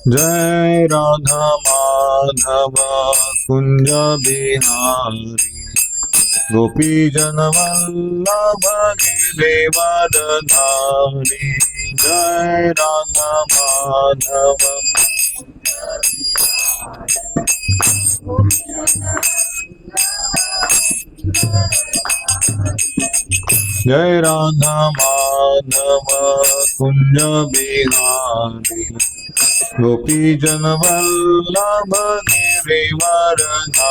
जय राधा माधव कुंज बिहारी गोपी जन वल्लभ गिरिवरधारी। जय राधा माधव जय राधा माधव कुंज बिहारी गोपी जन वल्लभ गिरिवरधारी।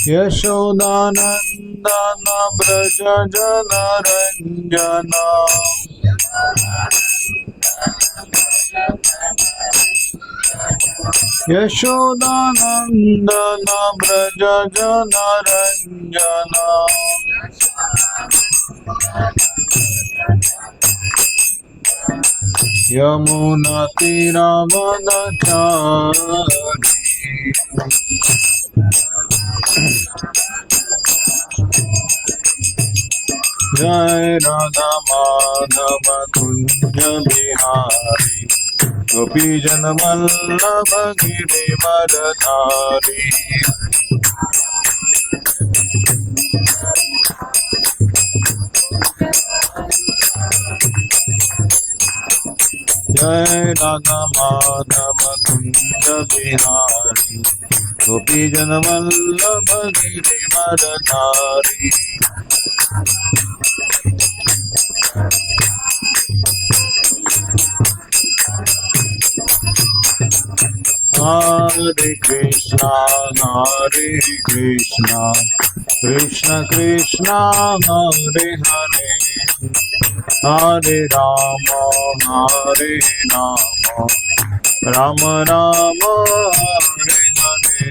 यशोदानंदन ब्रज जन रंजन यशोदानंदन ब्रज जन रंजन यमुना तीरावनचारी। जय राधा माधव कुंज बिहारी गोपी जन वल्लभ गिरिवरधारी। जय राधा माधव कुंज बिहारी गोपी जन वल्लभ गिरिवरधारी। हरे कृष्णा कृष्ण कृष्णा हरे हरे हरे राम राम राम हरे हरे।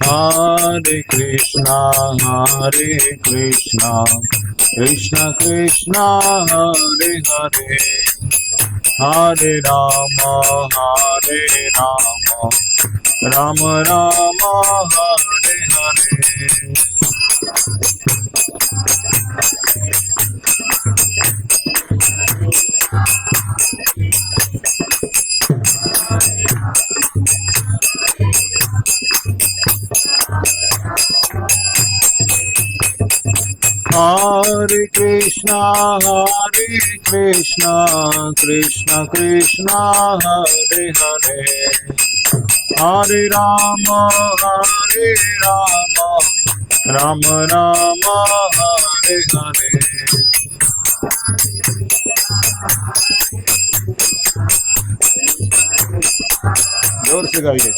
हरे कृष्णा कृष्ण कृष्णा हरे हरे हरे राम राम राम हरे हरे। हरे कृष्णा कृष्ण कृष्णा हरे हरे हरे राम राम राम हरे हरे। जोर से गाइए।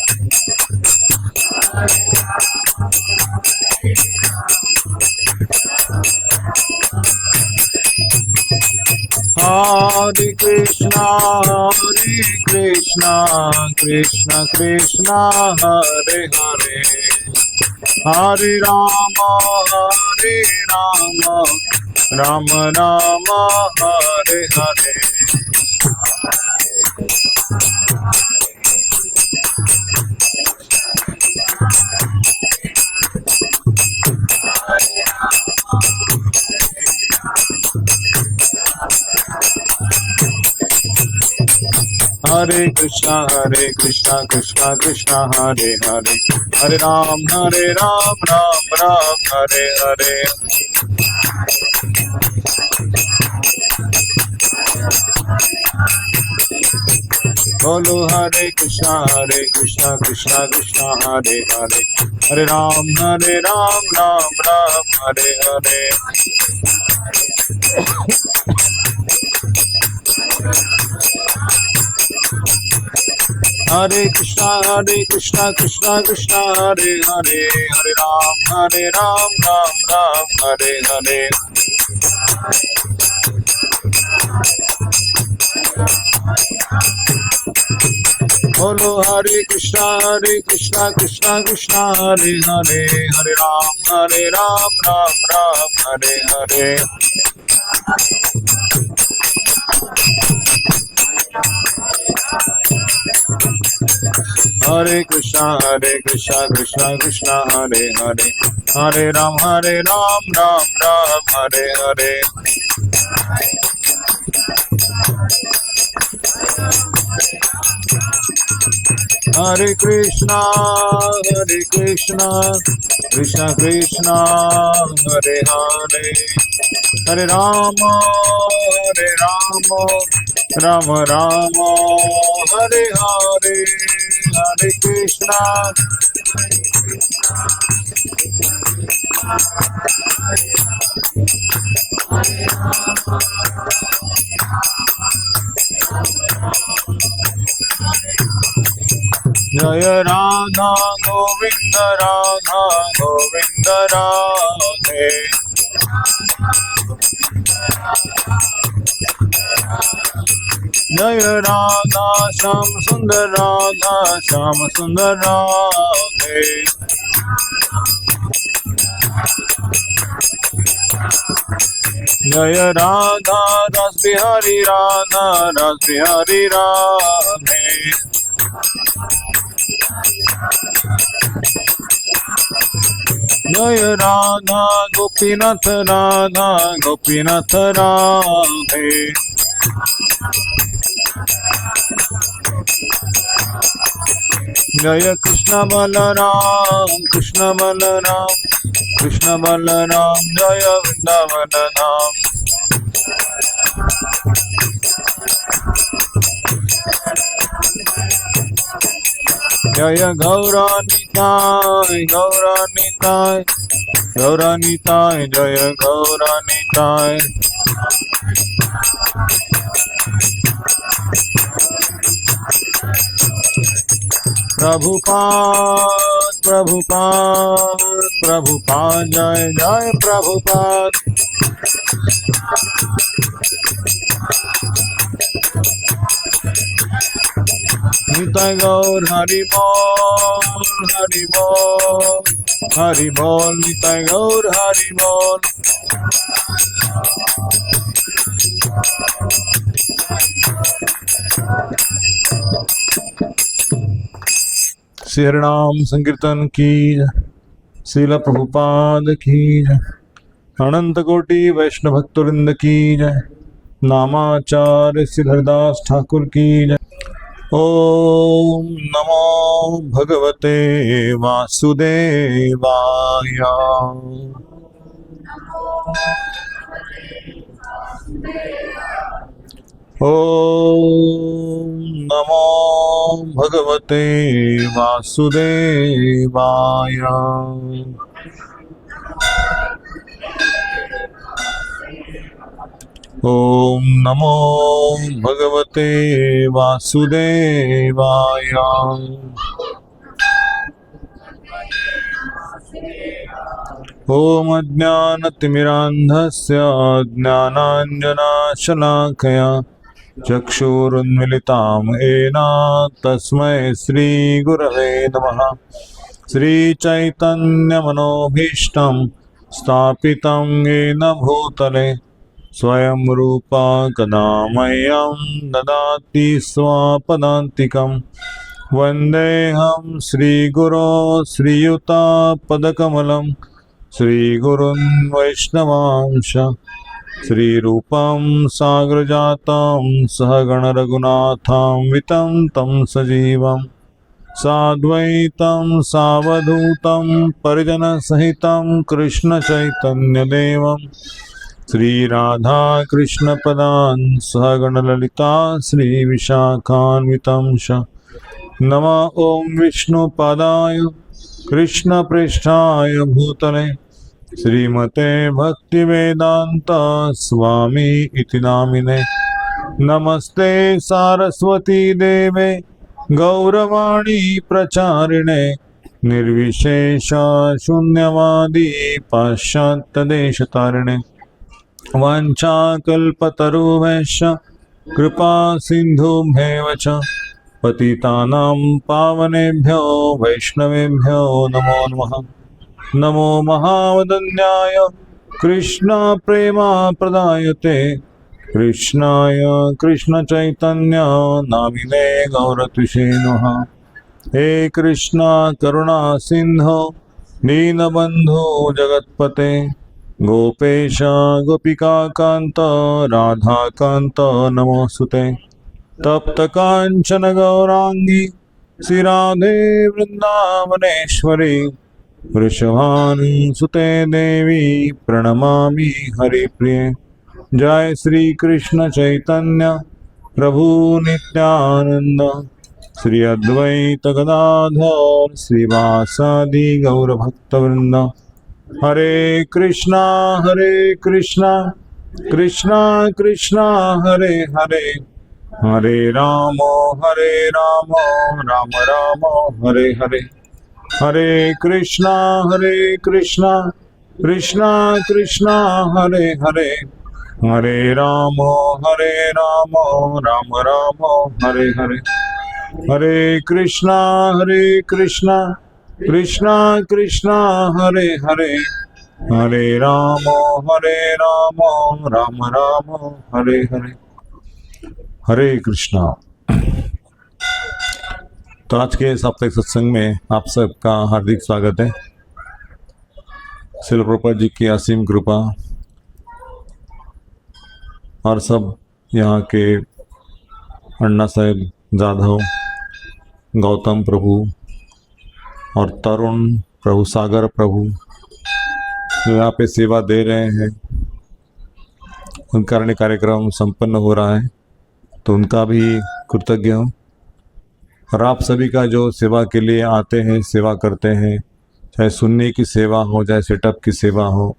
हरे कृष्णा कृष्ण कृष्णा हरे हरे हरे राम राम राम हरे हरे। हरे कृष्णा कृष्णा कृष्णा हरे हरे हरे राम राम राम हरे हरे। बोलो हरे कृष्णा कृष्णा कृष्णा हरे हरे हरे राम राम राम हरे हरे। हरे कृष्णा कृष्णा हरे हरे हरे राम राम राम हरे हरे। बोलो हरे कृष्णा कृष्णा कृष्णा हरे हरे, हरे राम राम राम हरे हरे। हरे कृष्णा कृष्णा कृष्णा हरे हरे, हरे राम राम राम हरे हरे। हरे कृष्णा कृष्णा कृष्णा हरे हरे, हरे राम राम राम हरे हरे। हरे कृष्णा जय राधा गोविंद राधे। जय राधा श्याम सुंदर राधे। जय राधा रस बिहारी राधे। जय राधा गोपीनाथ राधे। जय कृष्ण बलराम जय वृंदावन धाम। जय गौरानिताय जय गौरानिताय। प्रभुपाद जय प्रभुपाद। निताय गौर हरि बोल निताय गौर हरि बोल। श्री हरिनाम संकीर्तन की, श्रील प्रभुपाद की जय, अनंत कोटि वैष्णव भक्तवृंद की जय, नामाचार्य श्री हरिदास ठाकुर की जय। ओम नमो भगवते वासुदेवाय। ओम नमो भगवते वासुदेवाय। ओम नमो भगवते वासुदेवाय। ओम अज्ञानतिमिरान्धस्य ज्ञानाञ्जनशलाकया चक्षुरुन्मिलितां येन तस्मै श्रीगुरवे नमः। श्रीचैतन्यमनोभीष्टं स्थापितं येन भूतले स्वयं रूपा कदा मह्यं ददाति स्वपदान्तिकं। वन्देऽहं श्रीगुरो श्रीयुतापदकमलं श्रीगुरुन् वैष्णवांश। श्रीरूपं साग्रजातं सहगण रघुनाथान्वितं तं सजीवं साद्वैतं सावधूतं परिजनसहितं कृष्णचैतन्यदेवं श्रीराधा कृष्णपदान् सहगण ललिता श्रीविशाखान्वितं च। नमः ॐ विष्णुपादाय कृष्णप्रेष्ठाय भूतले श्रीमते भक्तिवेदांत स्वामी इति नामिने। नमस्ते सारस्वती देवे गौरवाणी प्रचारिणे निर्विशेष शून्यवादी पाश्चात्यदेशतारिणे। वाञ्छाकल्पतरुभ्यश्च कृपा सिन्धुभ्येव च पतितानां पावनेभ्यो वैष्णवेभ्यो नमो नमः। नमो महावदन्याय कृष्ण प्रेमा प्रदायते कृष्णाय कृष्ण चैतन्य नामिने गौरतुषे नमः। हे कृष्ण करुणा सिंधु दीनबंधु जगत्पते गोपेश गोपिका कांत राधा कांत नमोस्तुते। तप्त कांचन गौरांगी श्री राधे वृंदावनेश्वरी वृषभानुसुते देवी प्रणमामि हरिप्रिये। जय श्री कृष्ण चैतन्य प्रभु नित्यानंद श्री अद्वैत गदाधर श्रीवासादि गौर भक्तवृंद। हरे कृष्णा कृष्णा कृष्णा हरे हरे हरे राम राम राम हरे हरे। हरे कृष्णा कृष्णा कृष्णा हरे हरे हरे राम राम राम हरे हरे। हरे कृष्णा कृष्णा कृष्णा हरे हरे हरे राम राम राम हरे हरे। हरे कृष्णा। तो आज के साप्ताहिक सत्संग में आप सबका हार्दिक स्वागत है। श्रील प्रभुपाद जी की असीम कृपा और सब यहाँ के अन्ना साहेब जाधव, गौतम प्रभु और तरुण प्रभु, सागर प्रभु जो यहाँ पे सेवा दे रहे हैं, उनका कार्यक्रम संपन्न हो रहा है, तो उनका भी कृतज्ञ हूँ। और आप सभी का जो सेवा के लिए आते हैं, सेवा करते हैं, चाहे सुनने की सेवा हो, चाहे सेटअप की सेवा हो,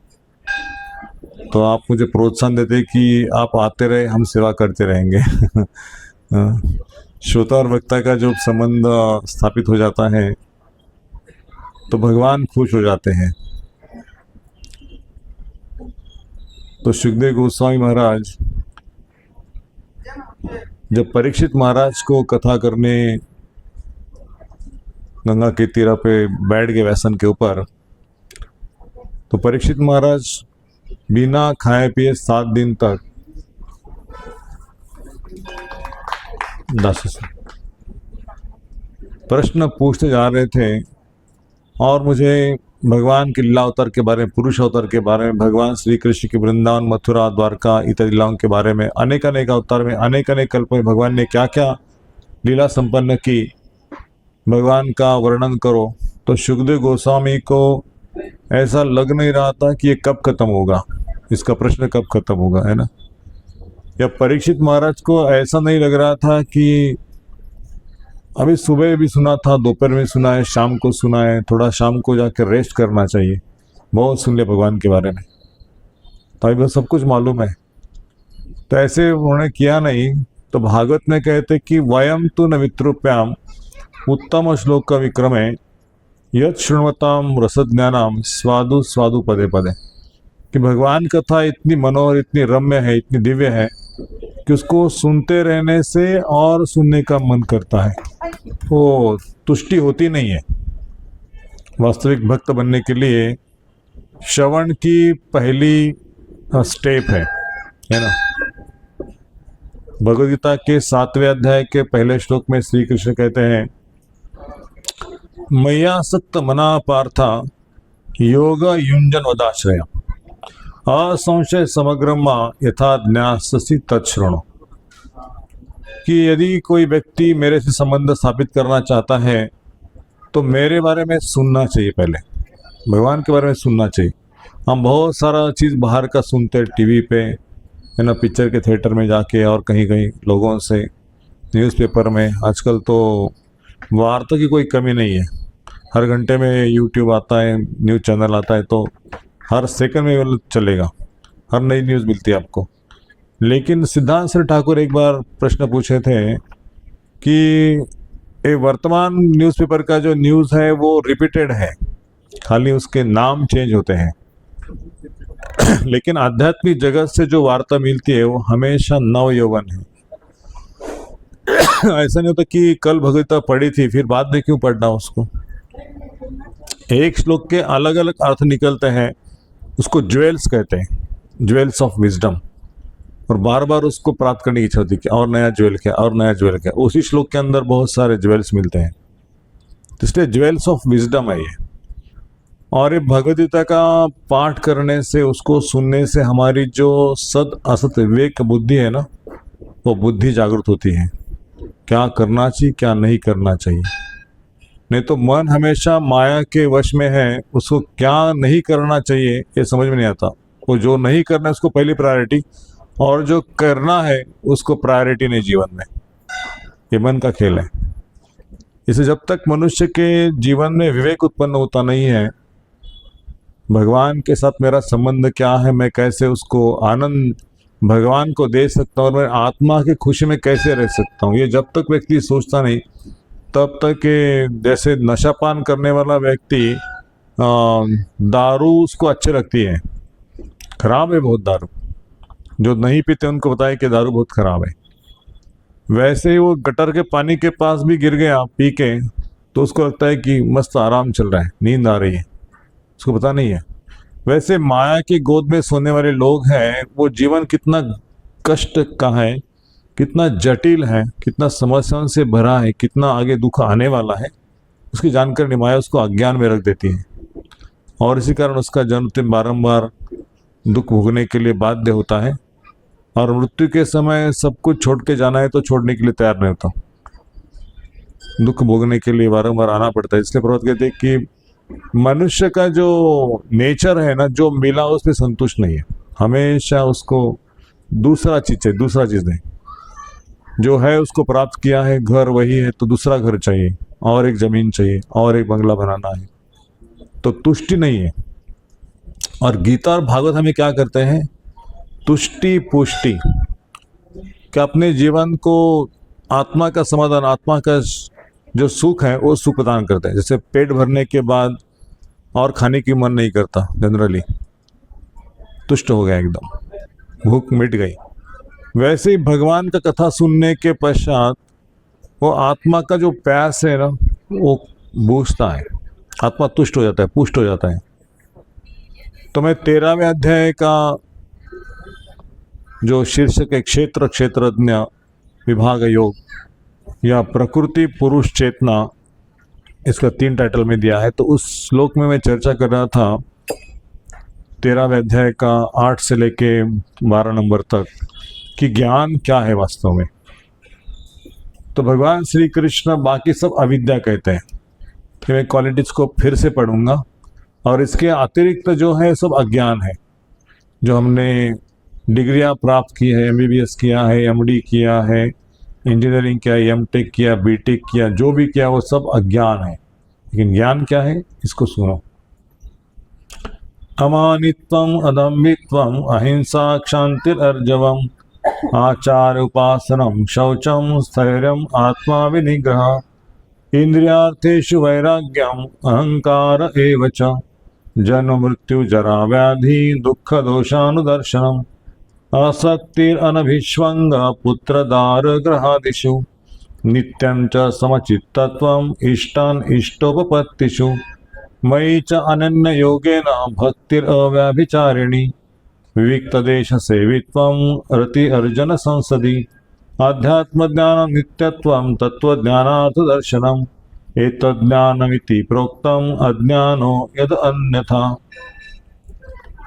तो आप मुझे प्रोत्साहन देते कि आप आते रहे, हम सेवा करते रहेंगे। श्रोता और वक्ता का जो संबंध स्थापित हो जाता है तो भगवान खुश हो जाते हैं। तो सुखदेव गोस्वामी महाराज जब परीक्षित महाराज को कथा करने गंगा के तीरा पे बैठ गए व्यसन के ऊपर, तो परीक्षित महाराज बिना खाए पिए 7 दिन तक प्रश्न पूछते जा रहे थे और मुझे भगवान के लीला अवतार के बारे में, पुरुष अवतार के बारे में, भगवान श्री कृष्ण के वृंदावन, मथुरा, द्वारका इत्यादि लीलाओं के बारे में, अनेक अवतार में, अनेक कल्प में भगवान ने क्या क्या लीला संपन्न की, भगवान का वर्णन करो। तो सुखदेव गोस्वामी को ऐसा लग नहीं रहा था कि ये कब खत्म होगा, इसका प्रश्न कब खत्म होगा, है ना। या परीक्षित महाराज को ऐसा नहीं लग रहा था कि अभी सुबह भी सुना था, दोपहर में सुना है, शाम को सुना है, थोड़ा शाम को जाकर रेस्ट करना चाहिए, बहुत सुन ले भगवान के बारे में, तो अभी बस सब कुछ मालूम है। तो ऐसे उन्होंने किया नहीं। तो भागवत में कहते कि वयम तु न वित्रुप्याम उत्तम श्लोक विक्रमे यत् शृण्वताम रसज्ञानाम स्वादु स्वादु पदे पदे, कि भगवान कथा इतनी मनोहर, इतनी रम्य है, इतनी दिव्य है कि उसको सुनते रहने से और सुनने का मन करता है, वो तुष्टि होती नहीं है। वास्तविक भक्त बनने के लिए श्रवण की पहली स्टेप है ना। भगवद गीता के 7वें अध्याय के पहले श्लोक में श्री कृष्ण कहते हैं, मय्यासक्त मना पार्था योग युंजन वदाश्रय असंशय समग्रमा यथा ज्ञास्यसि तच्छृणु, कि यदि कोई व्यक्ति मेरे से संबंध स्थापित करना चाहता है तो मेरे बारे में सुनना चाहिए, पहले भगवान के बारे में सुनना चाहिए। हम बहुत सारा चीज़ बाहर का सुनते हैं, टीवी पे, है ना, पिक्चर के थिएटर में जाके और कहीं कहीं लोगों से, न्यूज़पेपर में। आजकल तो वार्ता की कोई कमी नहीं है, हर घंटे में यूट्यूब आता है, न्यूज़ चैनल आता है, तो हर सेकंड में चलेगा, हर नई न्यूज़ मिलती है आपको। लेकिन सिद्धांत श्री ठाकुर एक बार प्रश्न पूछे थे कि ये वर्तमान न्यूज़पेपर का जो न्यूज़ है वो रिपीटेड है, खाली उसके नाम चेंज होते हैं, लेकिन आध्यात्मिक जगत से जो वार्ता मिलती है वो हमेशा नव यौवन है। ऐसा नहीं होता कि कल भगवद्गीता पढ़ी थी फिर बाद में क्यों पढ़ना उसको। एक श्लोक के अलग अलग अर्थ निकलते हैं, उसको ज्वेल्स कहते हैं, ज्वेल्स ऑफ विजडम। और बार बार उसको प्राप्त करने की इच्छा होती है कि और नया ज्वेल क्या, और नया ज्वेल क्या। उसी श्लोक के अंदर बहुत सारे ज्वेल्स मिलते हैं, तो इसलिए ज्वेल्स ऑफ विजडम है ये। और ये भगवद्गीता का पाठ करने से, उसको सुनने से हमारी जो सद असत विवेक बुद्धि है ना, वो बुद्धि जागृत होती है। क्या करना चाहिए, क्या नहीं करना चाहिए। नहीं तो मन हमेशा माया के वश में है, उसको क्या नहीं करना चाहिए ये समझ में नहीं आता। वो जो नहीं करना है उसको पहली प्रायोरिटी, और जो करना है उसको प्रायोरिटी नहीं जीवन में। ये मन का खेल है। इसे जब तक मनुष्य के जीवन में विवेक उत्पन्न होता नहीं है, भगवान के साथ मेरा संबंध क्या है, मैं कैसे उसको आनंद भगवान को दे सकता हूँ और मैं आत्मा की खुशी में कैसे रह सकता हूँ, ये जब तक व्यक्ति सोचता नहीं तब तक के जैसे नशापान करने वाला व्यक्ति दारू उसको अच्छे लगती है, खराब है बहुत दारू। जो नहीं पीते उनको बताए कि दारू बहुत खराब है। वैसे ही वो गटर के पानी के पास भी गिर गया पी के, तो उसको लगता है कि मस्त आराम चल रहा है, नींद आ रही है, उसको पता नहीं है। वैसे माया की गोद में सोने वाले लोग हैं, वो जीवन कितना कष्ट का है, कितना जटिल है, कितना समस्याओं से भरा है, कितना आगे दुख आने वाला है, उसकी जानकारी माया उसको अज्ञान में रख देती है। और इसी कारण उसका जन्म बारंबार दुख भोगने के लिए बाध्य होता है। और मृत्यु के समय सब कुछ छोड़ के जाना है तो छोड़ने के लिए तैयार नहीं होता, दुख भोगने के लिए बारंबार आना पड़ता है। इसलिए प्रभुपाद कहते हैं कि मनुष्य का जो नेचर है ना, जो मिला उस पर संतुष्ट नहीं है, हमेशा उसको दूसरा चीज चाहिए, दूसरा चीज नहीं। जो है उसको प्राप्त किया है, घर वही है तो दूसरा घर चाहिए, और एक जमीन चाहिए, और एक बंगला बनाना है, तो तुष्टि नहीं है। और गीता और भागवत हमें क्या करते हैं, तुष्टि पुष्टि, कि अपने जीवन को आत्मा का समाधान, आत्मा का जो सुख है वो सुख प्रदान करते हैं। जैसे पेट भरने के बाद और खाने की मन नहीं करता, जनरली तुष्ट हो गया, एकदम भूख मिट गई। वैसे ही भगवान का कथा सुनने के पश्चात वो आत्मा का जो प्यास है ना, वो बूझता है, आत्मा तुष्ट हो जाता है, पुष्ट हो जाता है। तो मैं 13वें अध्याय का जो शीर्षक है क्षेत्र क्षेत्रज्ञ विभाग योग या प्रकृति पुरुष चेतना, इसका 3 टाइटल में दिया है। तो उस श्लोक में मैं चर्चा कर रहा था 13वें अध्याय का 8 से लेके 12 नंबर तक कि ज्ञान क्या है वास्तव में। तो भगवान श्री कृष्ण बाकी सब अविद्या कहते हैं, कि मैं क्वालिटीज को फिर से पढ़ूंगा। और इसके अतिरिक्त जो है सब अज्ञान है, जो हमने डिग्रियां प्राप्त की है, MBBS किया है, MD किया है, इंजीनियरिंग किया, MTech किया, BTech किया, जो भी किया वो सब अज्ञान है। लेकिन ज्ञान क्या है, इसको सुनो। अमानित्वम अदम्भित्वम अहिंसा क्षांतिर्जवम आचार उपासनम शौचम स्थैर्यम आत्मा विनिग्रह इंद्रियार्थेषु वैराग्यम अहंकार एव च जन्म मृत्यु जरा व्याधि दुख दोषानुदर्शनम आसक्तिर अनभिष्वंग पुत्रदार ग्रहादिषु नित्यं च समचित्तत्वम इष्टान इष्टोपपत्तिषु मयि च अनन्य योगेन भक्तिर अव्याभिचारिणी विविक्त देश सेवित्वम रति अर्जुन संसदि आध्यात्म ज्ञान नित्यत्वम तत्व ज्ञानार्थ दर्शनम एतज्ञानमिति प्रोक्तम अज्ञानो यद अन्यथा।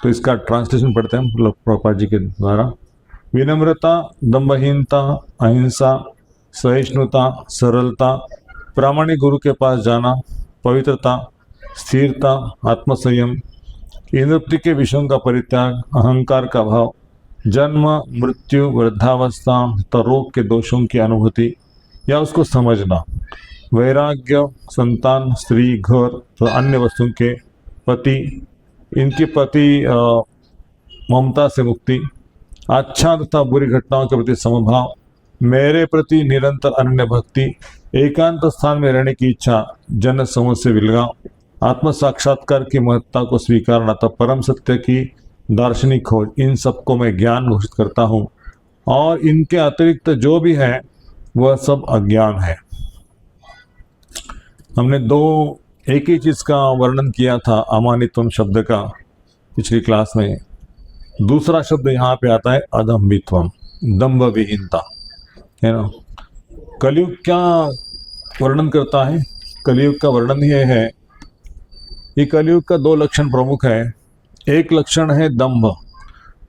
तो इसका ट्रांसलेशन पढ़ते हैं प्रभुपाद जी के द्वारा। विनम्रता, दंभहीनता, अहिंसा, सहिष्णुता, सरलता, प्रामाणिक गुरु के पास जाना, पवित्रता, स्थिरता, आत्मसंयम, इंद्रिय के विषयों का परित्याग, अहंकार का भाव, जन्म मृत्यु वृद्धावस्था तथा रोग के दोषों की अनुभूति या उसको समझना, वैराग्य, संतान, स्त्री, घर तो अन्य वस्तुओं के पति, इनके प्रति ममता से मुक्ति, अच्छा तथा बुरी घटनाओं के प्रति समभाव, मेरे प्रति निरंतर अनन्य भक्ति, एकांत स्थान में रहने की इच्छा, जन समूह से विलगाव, आत्म साक्षात्कार की महत्ता को स्वीकारना तथा परम सत्य की दार्शनिक खोज, इन सबको मैं ज्ञान घोषित करता हूँ। और इनके अतिरिक्त जो भी है वह सब अज्ञान है। हमने एक ही चीज का वर्णन किया था अमानित्वम शब्द का पिछली क्लास में। दूसरा शब्द यहाँ पे आता है अदम्भित्वम, दम्भ विहीनता, है ना। कलयुग क्या वर्णन करता है? कलयुग का वर्णन यह है कि कलयुग का 2 लक्षण प्रमुख है। एक लक्षण है दंभ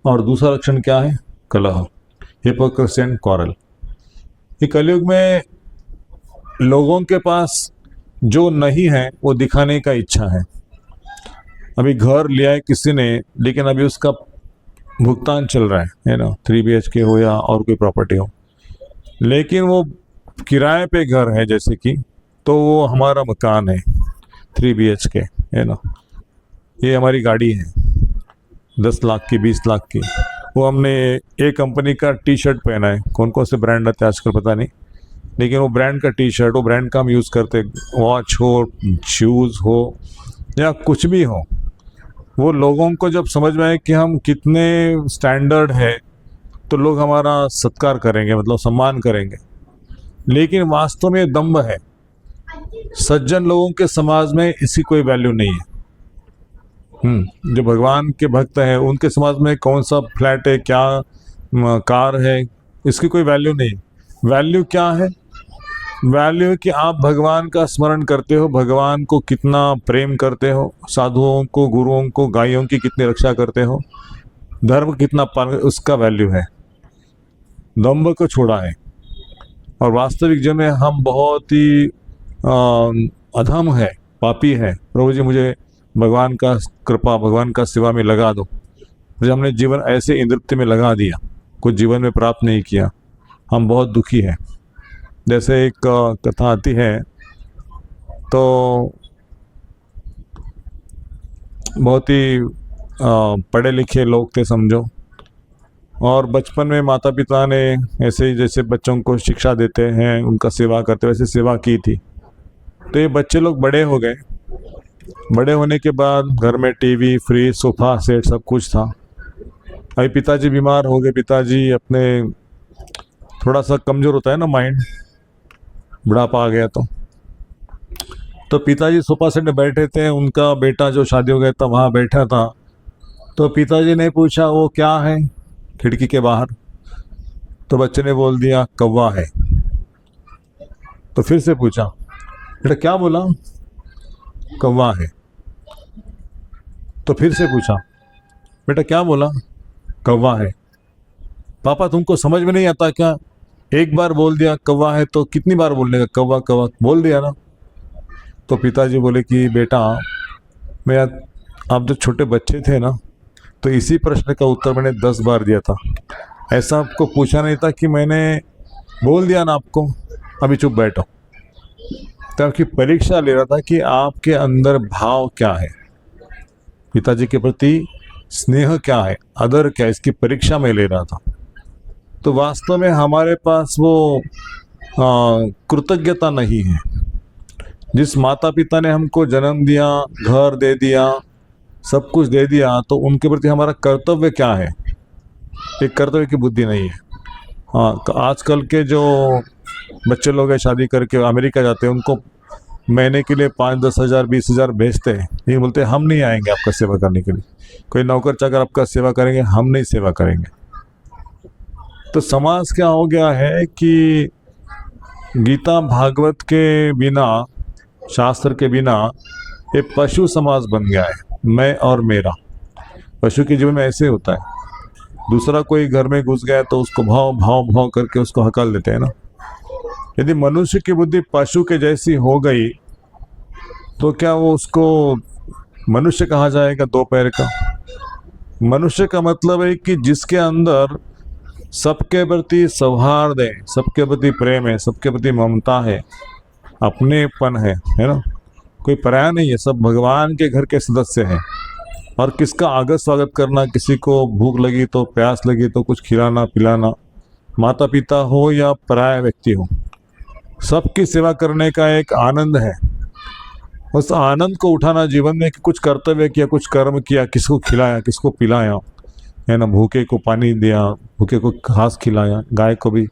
और दूसरा लक्षण क्या है? कलह, हिपोक्रेसी एंड क्वारल। ये कलयुग में लोगों के पास जो नहीं है वो दिखाने का इच्छा है। अभी घर लिया है किसी ने, लेकिन अभी उसका भुगतान चल रहा है ना, 3 BHK हो या और कोई प्रॉपर्टी हो, लेकिन वो किराए पे घर है जैसे कि, तो वो हमारा मकान है 3 BHK, है ना। ये हमारी गाड़ी है 10 लाख की, 20 लाख की। वो हमने एक कंपनी का T-शर्ट पहना है, कौन कौन से ब्रांड आते हैं आजकल पता नहीं, लेकिन वो ब्रांड का T-शर्ट, वो ब्रांड का हम यूज़ करते। वॉच हो, शूज़ हो या कुछ भी हो, वो लोगों को जब समझ में आए कि हम कितने स्टैंडर्ड है तो लोग हमारा सत्कार करेंगे, मतलब सम्मान करेंगे। लेकिन वास्तव में दंभ है। सज्जन लोगों के समाज में इसकी कोई वैल्यू नहीं है। जो भगवान के भक्त हैं उनके समाज में कौन सा फ्लैट है, क्या कार है, इसकी कोई वैल्यू नहीं। वैल्यू क्या है? वैल्यू है कि आप भगवान का स्मरण करते हो, भगवान को कितना प्रेम करते हो, साधुओं को, गुरुओं को, गायों की कितनी रक्षा करते हो, धर्म कितना पालन, उसका वैल्यू है। दंभ को छोड़ा है। और वास्तविक जन में हम बहुत ही अधम है, पापी है। प्रभु जी मुझे भगवान का कृपा, भगवान का सेवा में लगा दो। मुझे हमने जीवन ऐसे इंद्रिप्ति में लगा दिया, कुछ जीवन में प्राप्त नहीं किया, हम बहुत दुखी हैं। जैसे एक कथा आती है, तो बहुत ही पढ़े लिखे लोग थे समझो, और बचपन में माता पिता ने ऐसे ही जैसे बच्चों को शिक्षा देते हैं, उनका सेवा करते वैसे सेवा की थी। तो ये बच्चे लोग बड़े हो गए। बड़े होने के बाद घर में टीवी, फ्रिज, सोफा सेट सब कुछ था। अभी पिताजी बीमार हो गए। पिताजी अपने थोड़ा सा कमज़ोर होता है ना माइंड, बुढ़ापा आ गया तो पिताजी सोफा सेट में बैठे थे। उनका बेटा जो शादी हो गया था वहाँ बैठा था। तो पिताजी ने पूछा वो क्या है खिड़की के बाहर? तो बच्चे ने बोल दिया कौवा है। तो फिर से पूछा, बेटा क्या बोला? कौवा है। तो फिर से पूछा, बेटा क्या बोला? कौवा है। पापा तुमको समझ में नहीं आता क्या? एक बार बोल दिया कौवा है तो कितनी बार बोलने का? कौवा कौवा बोल दिया ना। तो पिताजी बोले कि बेटा मैं, आप जब छोटे बच्चे थे ना तो इसी प्रश्न का उत्तर मैंने 10 बार दिया था। ऐसा आपको पूछा नहीं था कि मैंने बोल दिया ना आपको, अभी चुप बैठो। तो आपकी परीक्षा ले रहा था कि आपके अंदर भाव क्या है, पिताजी के प्रति स्नेह क्या है, आदर क्या है, इसकी परीक्षा में ले रहा था। तो वास्तव में हमारे पास वो कृतज्ञता नहीं है। जिस माता पिता ने हमको जन्म दिया, घर दे दिया, सब कुछ दे दिया, तो उनके प्रति हमारा कर्तव्य क्या है? एक कर्तव्य की बुद्धि नहीं है। हाँ, आजकल के जो बच्चे लोग हैं शादी करके अमेरिका जाते हैं, उनको महीने के लिए 5-10 हज़ार 20 हज़ार भेजते हैं। ये बोलते हैं हम नहीं आएंगे आपका सेवा करने के लिए, कोई नौकर चाकर आपका सेवा करेंगे, हम नहीं सेवा करेंगे। तो समाज क्या हो गया है कि गीता भागवत के बिना, शास्त्र के बिना ये पशु समाज बन गया है। मैं और मेरा। पशु के जीवन में ऐसे होता है, दूसरा कोई घर में घुस गया तो उसको भाव भाव भाव करके उसको हकल देते हैं ना। यदि मनुष्य की बुद्धि पशु के जैसी हो गई तो क्या वो उसको मनुष्य कहा जाएगा? 2 पैर का। मनुष्य का मतलब है कि जिसके अंदर सबके प्रति सौहार्द है, सबके प्रति प्रेम है, सबके प्रति ममता है, अपनेपन है ना। कोई पराया नहीं है, सब भगवान के घर के सदस्य हैं। और किसका आगत स्वागत करना, किसी को भूख लगी तो, प्यास लगी तो कुछ खिलाना पिलाना, माता पिता हो या पराया व्यक्ति हो, सबकी सेवा करने का एक आनंद है। उस आनंद को उठाना जीवन में कि कुछ कर्तव्य किया, कुछ कर्म किया, किसको खिलाया, किसको पिलाया, है ना। भूखे को पानी दिया, भूखे को घास खिलाया, गाय को भी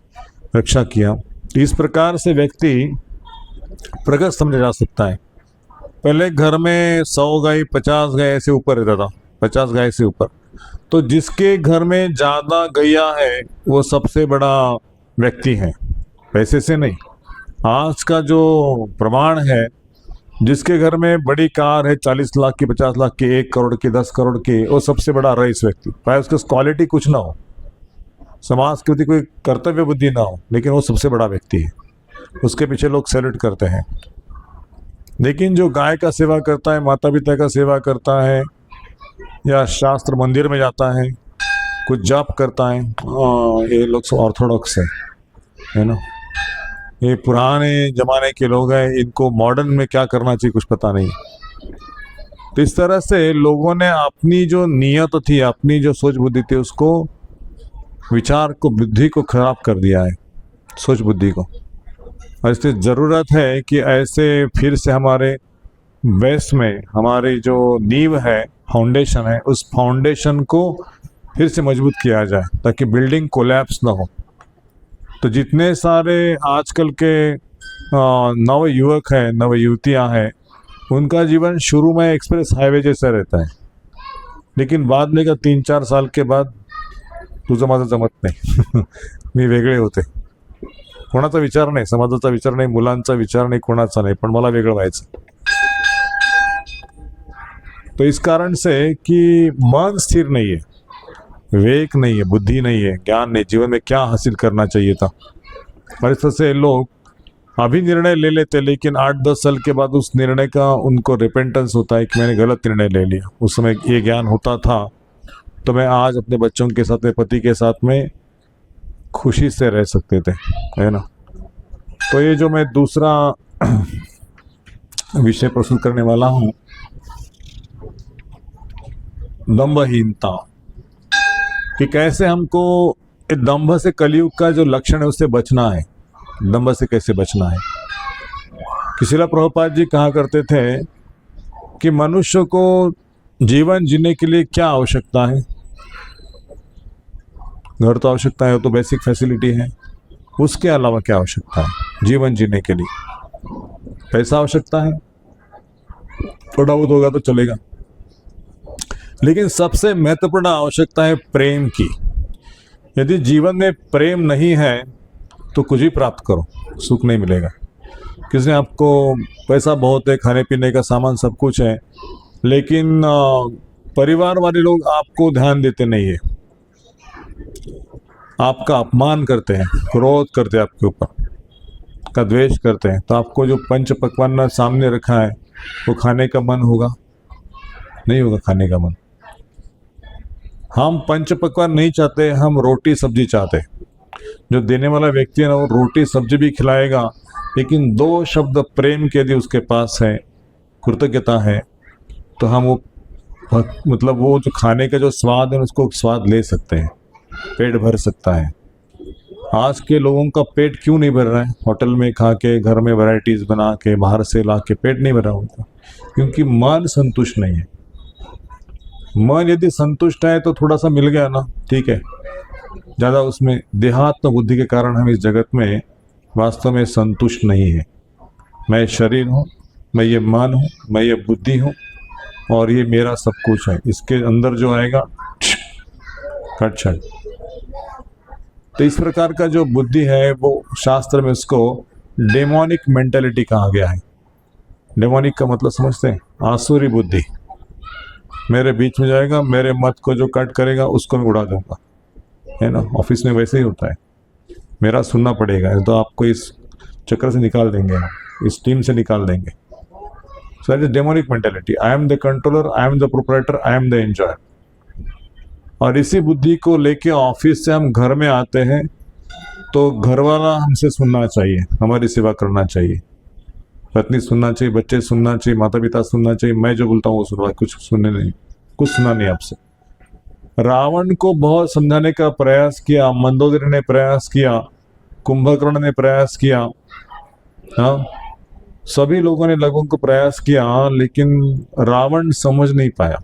रक्षा किया, इस प्रकार से व्यक्ति प्रगत समझा जा सकता है। पहले घर में 100 गाय 50 गाय से ऊपर रहता था, 50 गाय से ऊपर। तो जिसके घर में ज़्यादा गैया है वो सबसे बड़ा व्यक्ति है, पैसे से नहीं। आज का जो प्रमाण है, जिसके घर में बड़ी कार है 40 लाख की, 50 लाख की, 1 करोड़ की, 10 करोड़ की, वो सबसे बड़ा रईस व्यक्ति। चाहे उसके क्वालिटी कुछ ना हो, समाज के प्रति कोई कर्तव्य बुद्धि ना हो, लेकिन वो सबसे बड़ा व्यक्ति है, उसके पीछे लोग सैल्यूट करते हैं। लेकिन जो गाय का सेवा करता है, माता पिता का सेवा करता है, या शास्त्र मंदिर में जाता है, कुछ जाप करता है, ये लोग ऑर्थोडॉक्स है ना। ये पुराने जमाने के लोग हैं, इनको मॉडर्न में क्या करना चाहिए कुछ पता नहीं। तो इस तरह से लोगों ने अपनी जो नियत थी, अपनी जो सोच बुद्धि थी, उसको विचार को, बुद्धि को खराब कर दिया है, सोच बुद्धि को। और इसलिए ज़रूरत है कि ऐसे फिर से हमारे बेस में, हमारी जो नींव है, फाउंडेशन है, उस फाउंडेशन को फिर से मजबूत किया जाए ताकि बिल्डिंग कोलैप्स ना हो। तो जितने सारे आजकल के नव युवक हैं, नव युवतियाँ हैं, उनका जीवन शुरू में एक्सप्रेस हाईवे जैसा रहता है, लेकिन बाद में का 3-4 साल के बाद तुझं माझं जमत नाही मी वेगळे होते। कोणाचा विचार नाही, समाजाचा विचार नाही, मुलांचा विचार नहीं, कोणाचा नहीं, पण मला वेगळं व्हायचं। तो इस कारण से कि मन स्थिर नहीं है, विवेक नहीं है, बुद्धि नहीं है, ज्ञान नहीं, जीवन में क्या हासिल करना चाहिए था। और इस तरह से लोग अभी निर्णय ले लेते, लेकिन 8-10 साल के बाद उस निर्णय का उनको रिपेंटेंस होता है कि मैंने गलत निर्णय ले लिया। उस समय ये ज्ञान होता था तो मैं आज अपने बच्चों के साथ, अपने पति के साथ में खुशी से रह सकते थे, है ना। तो ये जो मैं दूसरा विषय प्रस्तुत करने वाला हूँ, दंभहीनता, कि कैसे हमको दंभ से, कलयुग का जो लक्षण है उससे बचना है। दंभ से कैसे बचना है। श्रील प्रभुपाद जी कहा करते थे कि मनुष्य को जीवन जीने के लिए क्या आवश्यकता है। घर तो आवश्यकता है, तो बेसिक फैसिलिटी है। उसके अलावा क्या आवश्यकता है जीवन जीने के लिए? पैसा आवश्यकता है, थोड़ा बहुत होगा तो चलेगा, लेकिन सबसे महत्वपूर्ण आवश्यकता है प्रेम की। यदि जीवन में प्रेम नहीं है तो कुछ भी प्राप्त करो, सुख नहीं मिलेगा। किसी ने आपको पैसा बहुत है, खाने पीने का सामान सब कुछ है, लेकिन परिवार वाले लोग आपको ध्यान देते नहीं है, आपका अपमान करते हैं, क्रोध करते हैं आपके ऊपर, का द्वेष करते हैं, तो आपको जो पंच पकवान सामने रखा है वो खाने का मन होगा? नहीं होगा खाने का मन। हम पंच पकवान नहीं चाहते, हम रोटी सब्जी चाहते। जो देने वाला व्यक्ति है ना, वो रोटी सब्जी भी खिलाएगा, लेकिन 2 शब्द प्रेम के यदि उसके पास है, कृतज्ञता है, तो हम वो मतलब वो जो खाने का जो स्वाद है उसको स्वाद ले सकते हैं, पेट भर सकता है। आज के लोगों का पेट क्यों नहीं भर रहा है? होटल में खा के, घर में वैरायटीज़ बना के, बाहर से ला के पेट नहीं भर रहा उनका, क्योंकि मन संतुष्ट नहीं है। मन यदि संतुष्ट है तो थोड़ा सा मिल गया ना, ठीक है, ज़्यादा उसमें देहात्म बुद्धि के कारण हम इस जगत में वास्तव में संतुष्ट नहीं है। मैं शरीर हूँ, मैं ये मन हूँ, मैं ये बुद्धि हूँ, और ये मेरा सब कुछ है। इसके अंदर जो आएगा कट छट। तो इस प्रकार का जो बुद्धि है वो शास्त्र में उसको डेमोनिक मेंटालिटी कहा गया है। डेमोनिक का मतलब समझते हैं? आसुरी बुद्धि। मेरे बीच में जाएगा, मेरे मत को जो कट करेगा उसको मैं उड़ा दूंगा, है ना। ऑफिस में वैसे ही होता है, मेरा सुनना पड़ेगा, तो आपको इस चक्कर से निकाल देंगे, इस टीम से निकाल देंगे। So that is demonic mentality. I am the controller, I am the proprietor, I am the enjoyer. और इसी बुद्धि को लेके ऑफिस से हम घर में आते हैं तो घर वाला हमसे सुनना चाहिए, हमारी सेवा करना चाहिए, पत्नी सुनना चाहिए, बच्चे सुनना चाहिए, माता पिता सुनना चाहिए। मैं जो बोलता हूँ वो सुनवा, कुछ सुनने नहीं, कुछ सुना नहीं आपसे। रावण को बहुत समझाने का प्रयास किया, मंदोदरी ने प्रयास किया, कुंभकर्ण ने प्रयास किया, हाँ, सभी लोगों ने लोगों को प्रयास किया, लेकिन रावण समझ नहीं पाया।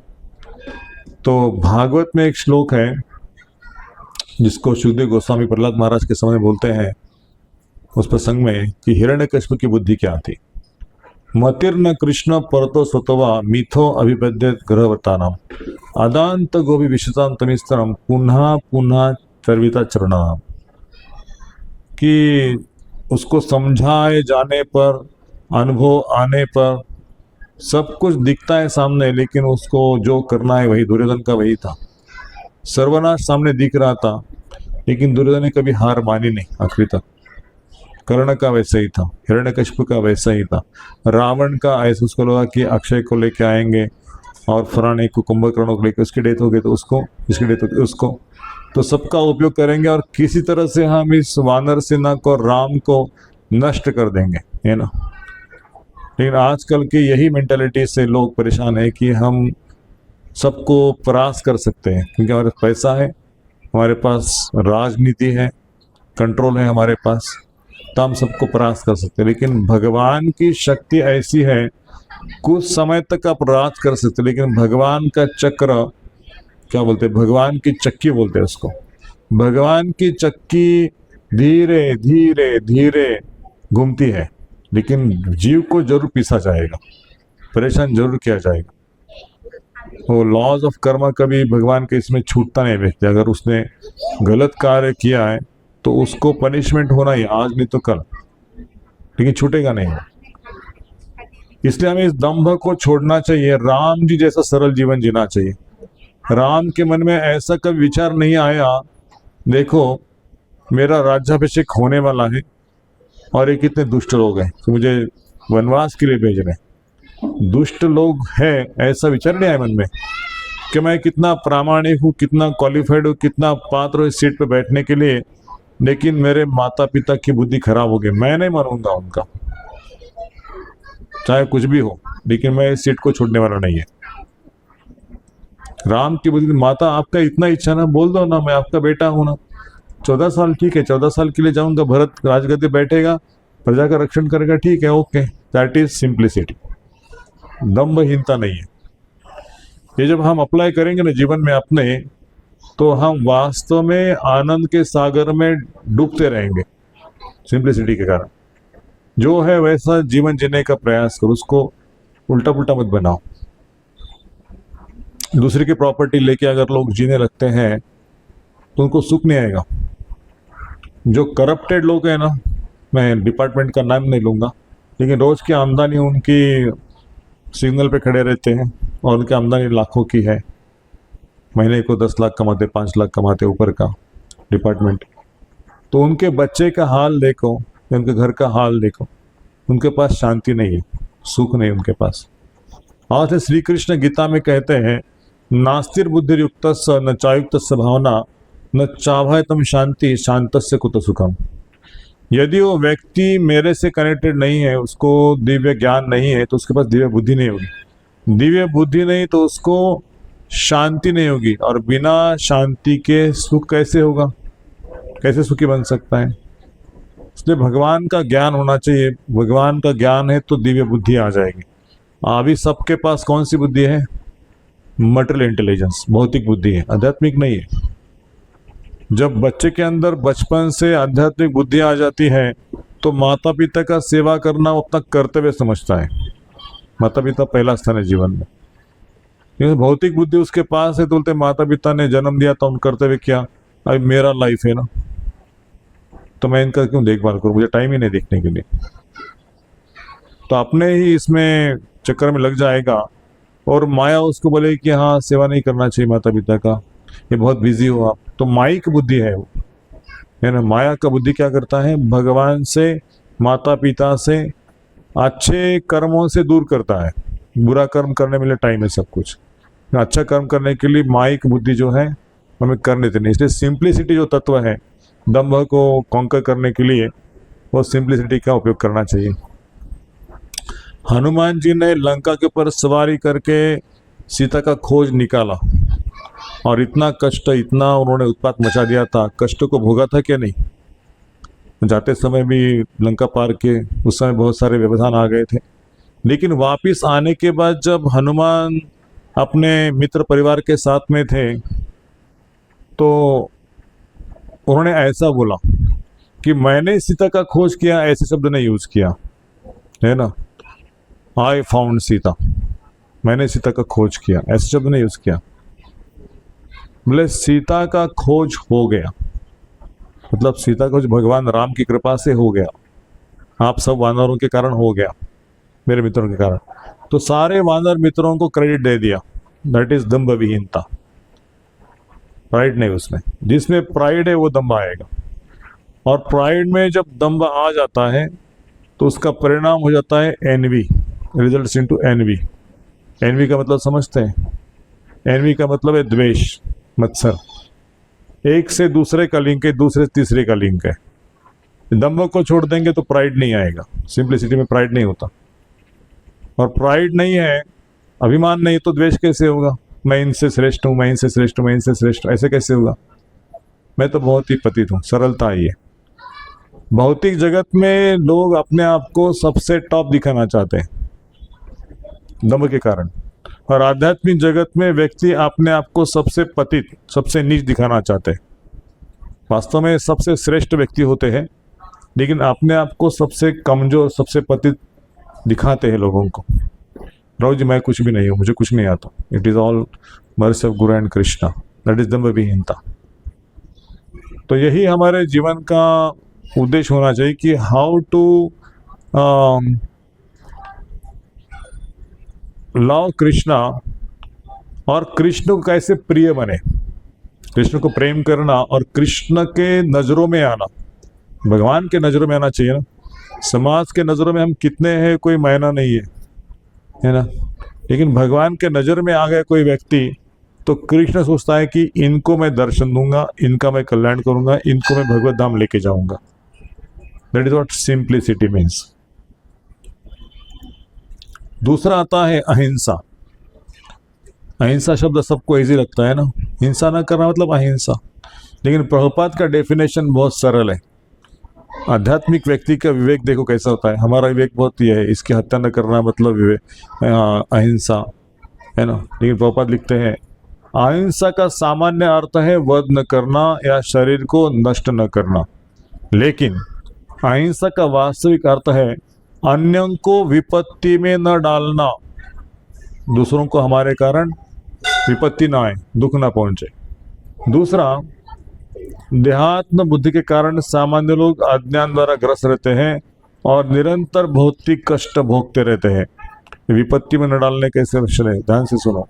तो भागवत में एक श्लोक है जिसको सुखदेव गोस्वामी प्रहलाद महाराज के समय बोलते हैं उस प्रसंग में कि हिरण्यकश्यप की बुद्धि क्या थी। मतिर्न कृष्ण परतो स्वतवा मिथो अभिपद्य ग्रहवतानाम अदांत गोपी विशतां तमिस्तरम पुनः पुनः चर्विता चरणाम, कि उसको समझाए जाने पर, अनुभव आने पर सब कुछ दिखता है सामने, लेकिन उसको जो करना है वही दुर्योधन का वही था। सर्वनाश सामने दिख रहा था, लेकिन दुर्योधन ने कभी हार मानी नहीं आखिरी तक। कर्ण का वैसा ही था, हिरण्यकश्यप का वैसा ही था, रावण का ऐसा उसको लगा कि अक्षय को लेके आएंगे और फलाने को कुंभकर्ण को लेकर उसकी डेथ हो गई तो उसको, इसकी डेथ हो गई उसको, तो सबका उपयोग करेंगे और किसी तरह से हम इस वानर सेना को, राम को नष्ट कर देंगे, है ना। लेकिन आजकल की यही मेंटालिटी से लोग परेशान है कि हम सबको परास्त कर सकते हैं, क्योंकि हमारे पास पैसा है, हमारे पास राजनीति है, कंट्रोल है हमारे पास, तो हम सबको परास्त कर सकते हैं। लेकिन भगवान की शक्ति ऐसी है, कुछ समय तक आप राज कर सकते, लेकिन भगवान का चक्र, क्या बोलते हैं, भगवान की चक्की बोलते हैं उसको, भगवान की चक्की धीरे धीरे धीरे घूमती है, लेकिन जीव को जरूर पीसा जाएगा, परेशान जरूर किया जाएगा। वो लॉज ऑफ कर्म कभी भगवान के इसमें छूटता नहीं व्यक्ति। अगर उसने गलत कार्य किया है तो उसको पनिशमेंट होना ही, आज नहीं तो कल, लेकिन छूटेगा नहीं। इसलिए हमें इस दंभ को छोड़ना चाहिए, राम जी जैसा सरल जीवन जीना चाहिए। राम के मन में ऐसा कभी विचार नहीं आया, देखो मेरा राज्याभिषेक होने वाला है और ये कितने दुष्ट लोग हैं तो मुझे वनवास के लिए भेज रहे हैं, दुष्ट लोग हैं, ऐसा विचार नहीं आया मन में कि मैं कितना प्रामाणिक हूँ, कितना क्वालिफाइड हूँ, कितना पात्र हूँ इस सीट पे बैठने के लिए, लेकिन मेरे माता पिता की बुद्धि खराब हो गई, मैं नहीं मानूंगा उनका, चाहे कुछ भी हो, लेकिन मैं इस सीट को छोड़ने वाला नहीं है। राम की बुद्धि, माता आपका इतना इच्छा ना, बोल दो ना, मैं आपका बेटा हूं ना, 14 साल ठीक है, 14 साल के लिए जाऊंगा, भरत राजगद्दी बैठेगा, प्रजा का रक्षण करेगा, ठीक है, ओके, दैट इज सिंप्लिसिटी, दम्भहीनता नहीं है। ये जब हम अप्लाई करेंगे ना जीवन में अपने, तो हम वास्तव में आनंद के सागर में डूबते रहेंगे। सिंप्लिसिटी के कारण जो है वैसा जीवन जीने का प्रयास करो, उसको उल्टा पुल्टा मत बनाओ। दूसरे की प्रॉपर्टी लेके अगर लोग जीने लगते हैं तो उनको सुख नहीं आएगा। जो करप्टेड लोग हैं ना, मैं डिपार्टमेंट का नाम नहीं लूँगा, लेकिन रोज की आमदनी उनकी सिग्नल पे खड़े रहते हैं और उनकी आमदनी लाखों की है, महीने को 10 लाख कमाते, 5 लाख कमाते ऊपर का डिपार्टमेंट, तो उनके बच्चे का हाल देखो, उनके घर का हाल देखो, उनके पास शांति नहीं है, सुख नहीं उनके पास। आज श्री कृष्ण गीता में कहते हैं, नास्तिर बुद्धिर्युक्त न चायुक्त भावना न चाभायतम शांति शांतस्य कुत सुखम। यदि वो व्यक्ति मेरे से कनेक्टेड नहीं है, उसको दिव्य ज्ञान नहीं है, तो उसके पास दिव्य बुद्धि नहीं होगी, दिव्य बुद्धि नहीं तो उसको शांति नहीं होगी, और बिना शांति के सुख कैसे होगा, कैसे सुखी बन सकता है। इसलिए भगवान का ज्ञान होना चाहिए, भगवान का ज्ञान है तो दिव्य बुद्धि आ जाएगी। अभी सबके पास कौन सी बुद्धि है, मटेरियल इंटेलिजेंस, भौतिक बुद्धि है, आध्यात्मिक नहीं है। जब बच्चे के अंदर बचपन से आध्यात्मिक बुद्धि आ जाती है तो माता पिता का सेवा करना वो अपना कर्तव्य समझता है। माता पिता पहला स्थान है जीवन में। क्योंकि भौतिक बुद्धि उसके पास है तो बोलते माता पिता ने जन्म दिया तो हम कर्तव्य किया, अभी मेरा लाइफ है ना, तो मैं इनका क्यों देखभाल करूं, मुझे टाइम ही नहीं देखने के लिए, तो अपने ही इसमें चक्कर में लग जाएगा। और माया उसको बोले कि हाँ सेवा नहीं करना चाहिए माता पिता का, ये बहुत बिजी हो आप, तो माइक बुद्धि है वो, है ना। माया का बुद्धि क्या करता है, भगवान से, माता पिता से, अच्छे कर्मों से दूर करता है। बुरा कर्म करने में टाइम है सब कुछ, अच्छा कर्म करने के लिए माइक बुद्धि जो है हमें करने देनी। इसलिए सिंप्लिसिटी जो तत्व है, दंभ को कॉन्कर करने के लिए, वो सिंप्लिसिटी का उपयोग करना चाहिए। हनुमान जी ने लंका के ऊपर सवारी करके सीता का खोज निकाला, और इतना कष्ट, इतना उन्होंने उत्पात मचा दिया था, कष्ट को भोगा था क्या नहीं। जाते समय भी लंका पार के उस समय बहुत सारे व्यवधान आ गए थे, लेकिन वापिस आने के बाद जब हनुमान अपने मित्र परिवार के साथ में थे तो उन्होंने ऐसा बोला कि मैंने सीता का खोज किया ऐसे शब्द ने यूज किया है ना। आई फाउंड सीता, मैंने सीता का खोज किया ऐसे शब्द ने यूज किया। बोले सीता का खोज हो गया, मतलब सीता का खोज भगवान राम की कृपा से हो गया, आप सब वानरों के कारण हो गया, मेरे मित्रों के कारण। तो सारे वानर मित्रों को क्रेडिट दे दिया, दैट इज दम्भ विहीनता। प्राइड नहीं उसमें, जिसमें प्राइड है वो दम्भ आएगा। और प्राइड में जब दम्भ आ जाता है तो उसका परिणाम हो जाता है NV, results into NV. NV का मतलब समझते हैं? एनवी का मतलब है द्वेष, मत्सर। एक से दूसरे का लिंक है, दूसरे से तीसरे का लिंक है। दम्भ को छोड़ देंगे तो प्राइड नहीं आएगा, सिंप्लिसिटी में प्राइड नहीं होता। और प्राइड नहीं है, अभिमान नहीं, तो द्वेष कैसे होगा? मैं इनसे श्रेष्ठ हूं, मैं इनसे श्रेष्ठ हूं, मैं इनसे श्रेष्ठ हूं, ऐसे कैसे होगा? मैं तो बहुत ही पतित हूं। सरलता ही है। भौतिक जगत में लोग अपने आप को सबसे टॉप दिखाना चाहते हैं दम्भ के कारण, और आध्यात्मिक जगत में व्यक्ति अपने आप को सबसे पतित, सबसे नीच दिखाना चाहते हैं। वास्तव में सबसे श्रेष्ठ व्यक्ति होते हैं, लेकिन अपने आप को सबसे कमजोर, सबसे पतित दिखाते हैं लोगों को। राव जी मैं कुछ भी नहीं हूँ, मुझे कुछ नहीं आता, it is all mercy of Guru and Krishna, that is दम्भ विहीनता। तो यही हमारे जीवन का उद्देश्य होना चाहिए कि हाउ टू लव कृष्णा, और कृष्ण को कैसे प्रिय बने, कृष्ण को प्रेम करना और कृष्ण के नजरों में आना, भगवान के नजरों में आना चाहिए ना। समाज के नजरों में हम कितने हैं कोई मायना नहीं है ना, लेकिन भगवान के नजर में आ गया कोई व्यक्ति तो कृष्ण सोचता है कि इनको मैं दर्शन दूंगा, इनका मैं कल्याण करूंगा, इनको मैं भगवत धाम लेके जाऊंगा। That is what simplicity means. दूसरा आता है अहिंसा। अहिंसा शब्द सबको इजी लगता है ना, हिंसा ना करना मतलब अहिंसा, लेकिन प्रभुपाद का डेफिनेशन बहुत सरल है। आध्यात्मिक व्यक्ति का विवेक देखो कैसा होता है। हमारा विवेक बहुत ये है, इसकी हत्या न करना मतलब विवेक अहिंसा है ना, लेकिन प्रभुपाद लिखते हैं अहिंसा का सामान्य अर्थ है वध न करना या शरीर को नष्ट न करना, लेकिन अहिंसा का वास्तविक अर्थ है अन्यों को विपत्ति में न डालना, दूसरों को हमारे कारण विपत्ति ना आए, दुख ना पहुंचे। दूसरा, देहात्म बुद्धि के कारण सामान्य लोग अज्ञान द्वारा ग्रस्त रहते हैं और निरंतर भौतिक कष्ट भोगते रहते हैं। विपत्ति में न डालने कैसे चले, ध्यान से सुनो।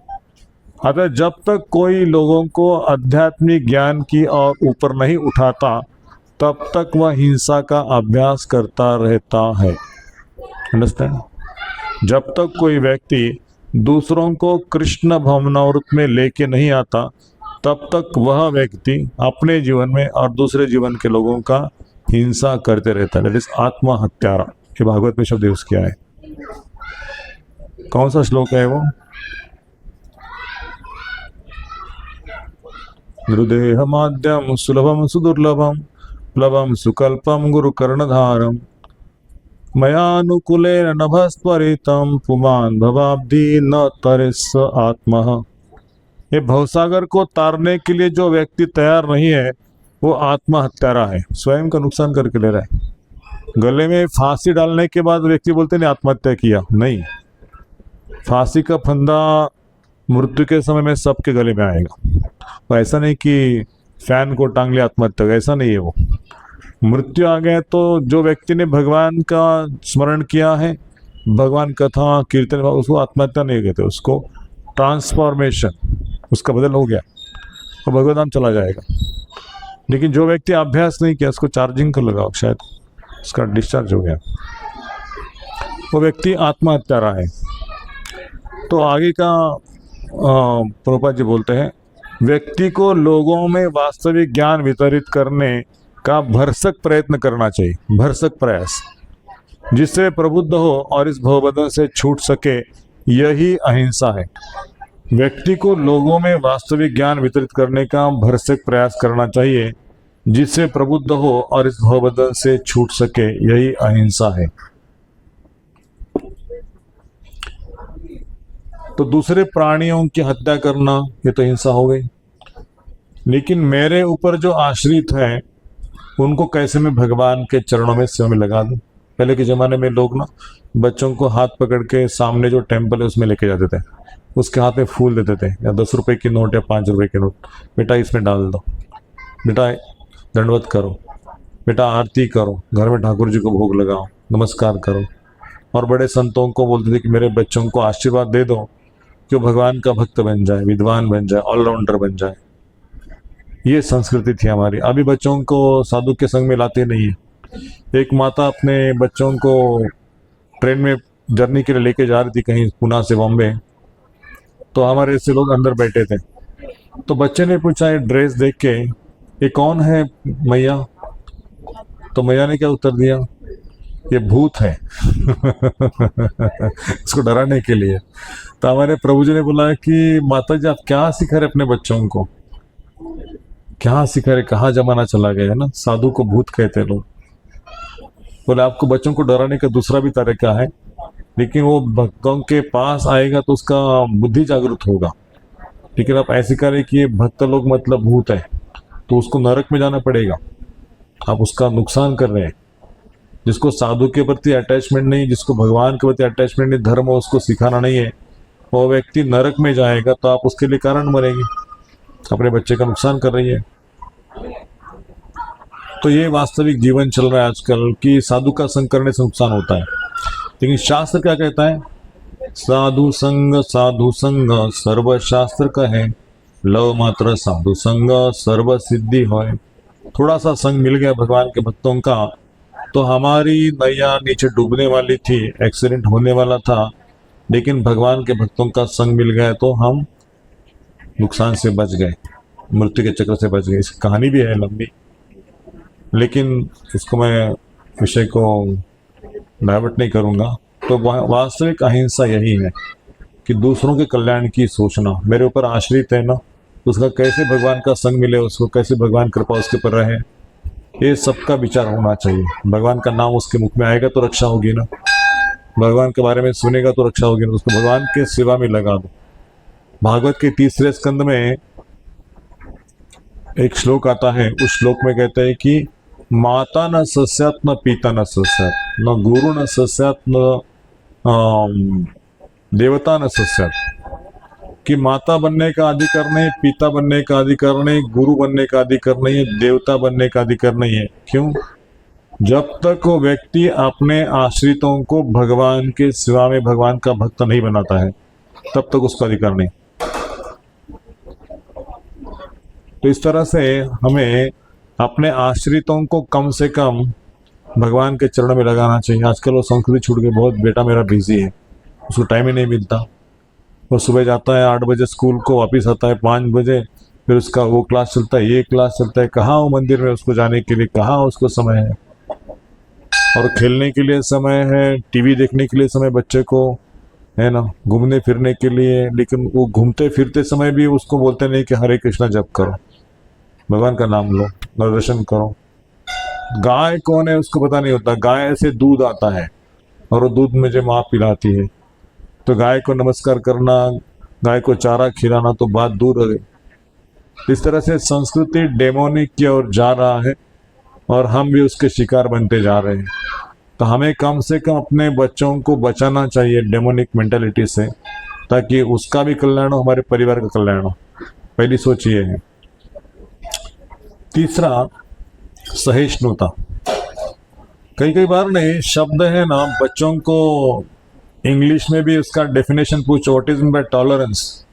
अतः जब तक कोई लोगों को आध्यात्मिक ज्ञान की और ऊपर नहीं उठाता तब तक वह हिंसा का अभ्यास करता रहता है। अंडरस्टैंड? जब तक कोई व्यक्ति दूसरों को कृष्ण भावनावृत्त में लेके नहीं आता तब तक वह व्यक्ति अपने जीवन में और दूसरे जीवन के लोगों का हिंसा करते रहता है। दैट इज आत्महत्यारा। ये भागवत में शब्द यूज किया है। कौन सा श्लोक है वो? नृदेह माध्यम सुलभम सुदुर्लभम प्लवम सुकल्पम गुरु कर्णधारम मयानुकूलेन नभस्त्वरितम पुमान भवाब्धि न तरेस आत्मः। ये भवसागर को तारने के लिए जो व्यक्ति तैयार नहीं है वो आत्महत्यारा है, स्वयं का नुकसान करके ले रहा है। गले में फांसी डालने के बाद व्यक्ति बोलते नहीं आत्महत्या किया, नहीं। फांसी का फंदा मृत्यु के समय में सबके गले में आएगा। तो ऐसा नहीं कि फैन को टांग लिया आत्महत्या, ऐसा नहीं है। वो मृत्यु आ गया तो जो व्यक्ति ने भगवान का स्मरण किया है, भगवान कथा कीर्तन, उसको आत्महत्या नहीं कहते, उसको ट्रांसफॉर्मेशन, उसका बदल हो गया और भगवत धाम चला जाएगा। लेकिन जो व्यक्ति अभ्यास नहीं किया, उसको चार्जिंग कर लगाओ, शायद उसका डिस्चार्ज हो गया, वो व्यक्ति आत्महत्यारा है। तो आगे का प्रभुपाद जी बोलते हैं व्यक्ति को लोगों में वास्तविक ज्ञान वितरित करने का भरसक प्रयत्न करना चाहिए, भरसक प्रयास, जिससे प्रबुद्ध हो और इस भवबंधन से छूट सके। यही अहिंसा है। व्यक्ति को लोगों में वास्तविक ज्ञान वितरित करने का भरसक प्रयास करना चाहिए, जिससे प्रबुद्ध हो और इस भवबंधन से छूट सके। यही अहिंसा है। तो दूसरे प्राणियों की हत्या करना ये तो हिंसा हो गई, लेकिन मेरे ऊपर जो आश्रित है उनको कैसे मैं भगवान के चरणों में सेवा में लगा दूं। पहले के ज़माने में लोग ना बच्चों को हाथ पकड़ के सामने जो टेम्पल है उसमें लेके जाते थे, उसके हाथ में फूल देते थे, या 10 रुपए की नोट या 5 रुपए के नोट, बेटा इसमें डाल दो, बेटा दंडवत करो, बेटा आरती करो, घर में ठाकुर जी को भोग लगाओ, नमस्कार करो। और बड़े संतों को बोलते थे कि मेरे बच्चों को आशीर्वाद दे दो कि वो भगवान का भक्त बन जाए, विद्वान बन जाए, ऑलराउंडर बन जाए। ये संस्कृति थी हमारी। अभी बच्चों को साधु के संग में लाते नहीं है। एक माता अपने बच्चों को ट्रेन में जर्नी के लिए लेके जा रही थी कहीं पुणे से बॉम्बे, तो हमारे ऐसे लोग अंदर बैठे थे। तो बच्चे ने पूछा ये ड्रेस देख के, ये कौन है मैया? तो मैया ने क्या उत्तर दिया? ये भूत है। इसको डराने के लिए। तो हमारे प्रभु जी ने बोला कि माता जी आप क्या सिखा रहे अपने बच्चों को, क्या सिखा रहे, कहाँ जमाना चला गया है ना, साधु को भूत कहते लोग। बोले आपको बच्चों को डराने का दूसरा भी तरीका है, लेकिन वो भक्तों के पास आएगा तो उसका बुद्धि जागृत होगा। लेकिन आप ऐसे करें कि ये भक्त लोग मतलब भूत है, तो उसको नरक में जाना पड़ेगा, आप उसका नुकसान कर रहे हैं। जिसको साधु के प्रति अटैचमेंट नहीं, जिसको भगवान के प्रति अटैचमेंट नहीं, धर्म उसको सिखाना नहीं है, वो व्यक्ति नरक में जाएगा, तो आप उसके लिए कारण बनेंगे, अपने बच्चे का नुकसान कर रही है। तो ये वास्तविक जीवन चल रहा है आजकल कि साधु का संग करने से नुकसान होता है। लेकिन शास्त्र क्या कहता है? साधु संग सर्व शास्त्र कहे, लव मात्र साधु संग सर्व सिद्धि होय। थोड़ा सा संग मिल गया भगवान के भक्तों का तो हमारी नैया नीचे डूबने वाली थी, एक्सीडेंट होने वाला था, लेकिन भगवान के भक्तों का संग मिल गया तो हम नुकसान से बच गए, मृत्यु के चक्र से बच गए। इसकी कहानी भी है लंबी, लेकिन इसको मैं विषय को डाइवर्ट नहीं करूँगा। तो वास्तविक अहिंसा यही है कि दूसरों के कल्याण की सोचना। मेरे ऊपर आश्रित है ना, उसका कैसे भगवान का संग मिले, उसको कैसे भगवान कृपा उसके ऊपर रहे, ये सबका विचार होना चाहिए। भगवान का नाम उसके मुख में आएगा तो रक्षा होगी ना, भगवान के बारे में सुनेगा तो रक्षा होगी ना, उसको भगवान के सेवा में लगा दो। भागवत के 3रे स्कंद में एक श्लोक आता है, उस श्लोक में कहते हैं कि माता न सस्यात न पिता न सस्यात, न गुरु न सस्यात न देवता न सस्यात। कि माता बनने का अधिकार नहीं, पिता बनने का अधिकार नहीं, गुरु बनने का अधिकार नहीं है, देवता बनने का अधिकार नहीं है। क्यों? जब तक वो व्यक्ति अपने आश्रितों को भगवान के सेवा में भगवान का भक्त नहीं बनाता है, तब तक उसका अधिकार नहीं। तो इस तरह से हमें अपने आश्रितों को कम से कम भगवान के चरणों में लगाना चाहिए। आजकल वो संस्कृति छूट गई, बहुत बेटा मेरा बिजी है, उसको टाइम ही नहीं मिलता। वो सुबह जाता है 8 बजे स्कूल को, वापस आता है 5 बजे, फिर उसका वो क्लास चलता है, ये क्लास चलता है, कहाँ वो मंदिर में उसको जाने के लिए, कहाँ उसको समय है, और खेलने के लिए समय है, टीवी देखने के लिए समय बच्चे को है ना, घूमने फिरने के लिए। लेकिन वो घूमते फिरते समय भी उसको बोलते नहीं कि हरे कृष्णा जप करो, भगवान का नाम लो, दर्शन करो। गाय कौन है उसको पता नहीं होता, गाय से दूध आता है और वो दूध मुझे माँ पिलाती है, तो गाय को नमस्कार करना, गाय को चारा खिलाना तो बात दूर है। इस तरह से संस्कृति डेमोनिक की ओर जा रहा है और हम भी उसके शिकार बनते जा रहे हैं। तो हमें कम से कम अपने बच्चों को बचाना चाहिए डेमोनिक मेंटालिटी से, ताकि उसका भी कल्याण हो, हमारे परिवार का कल्याण हो। पहली सोच ये है। तीसरा, सहिष्णुता। कई बार नहीं शब्द है ना, बच्चों को इंग्लिश में भी उसका डेफिनेशन पूछो, what is by tolerance,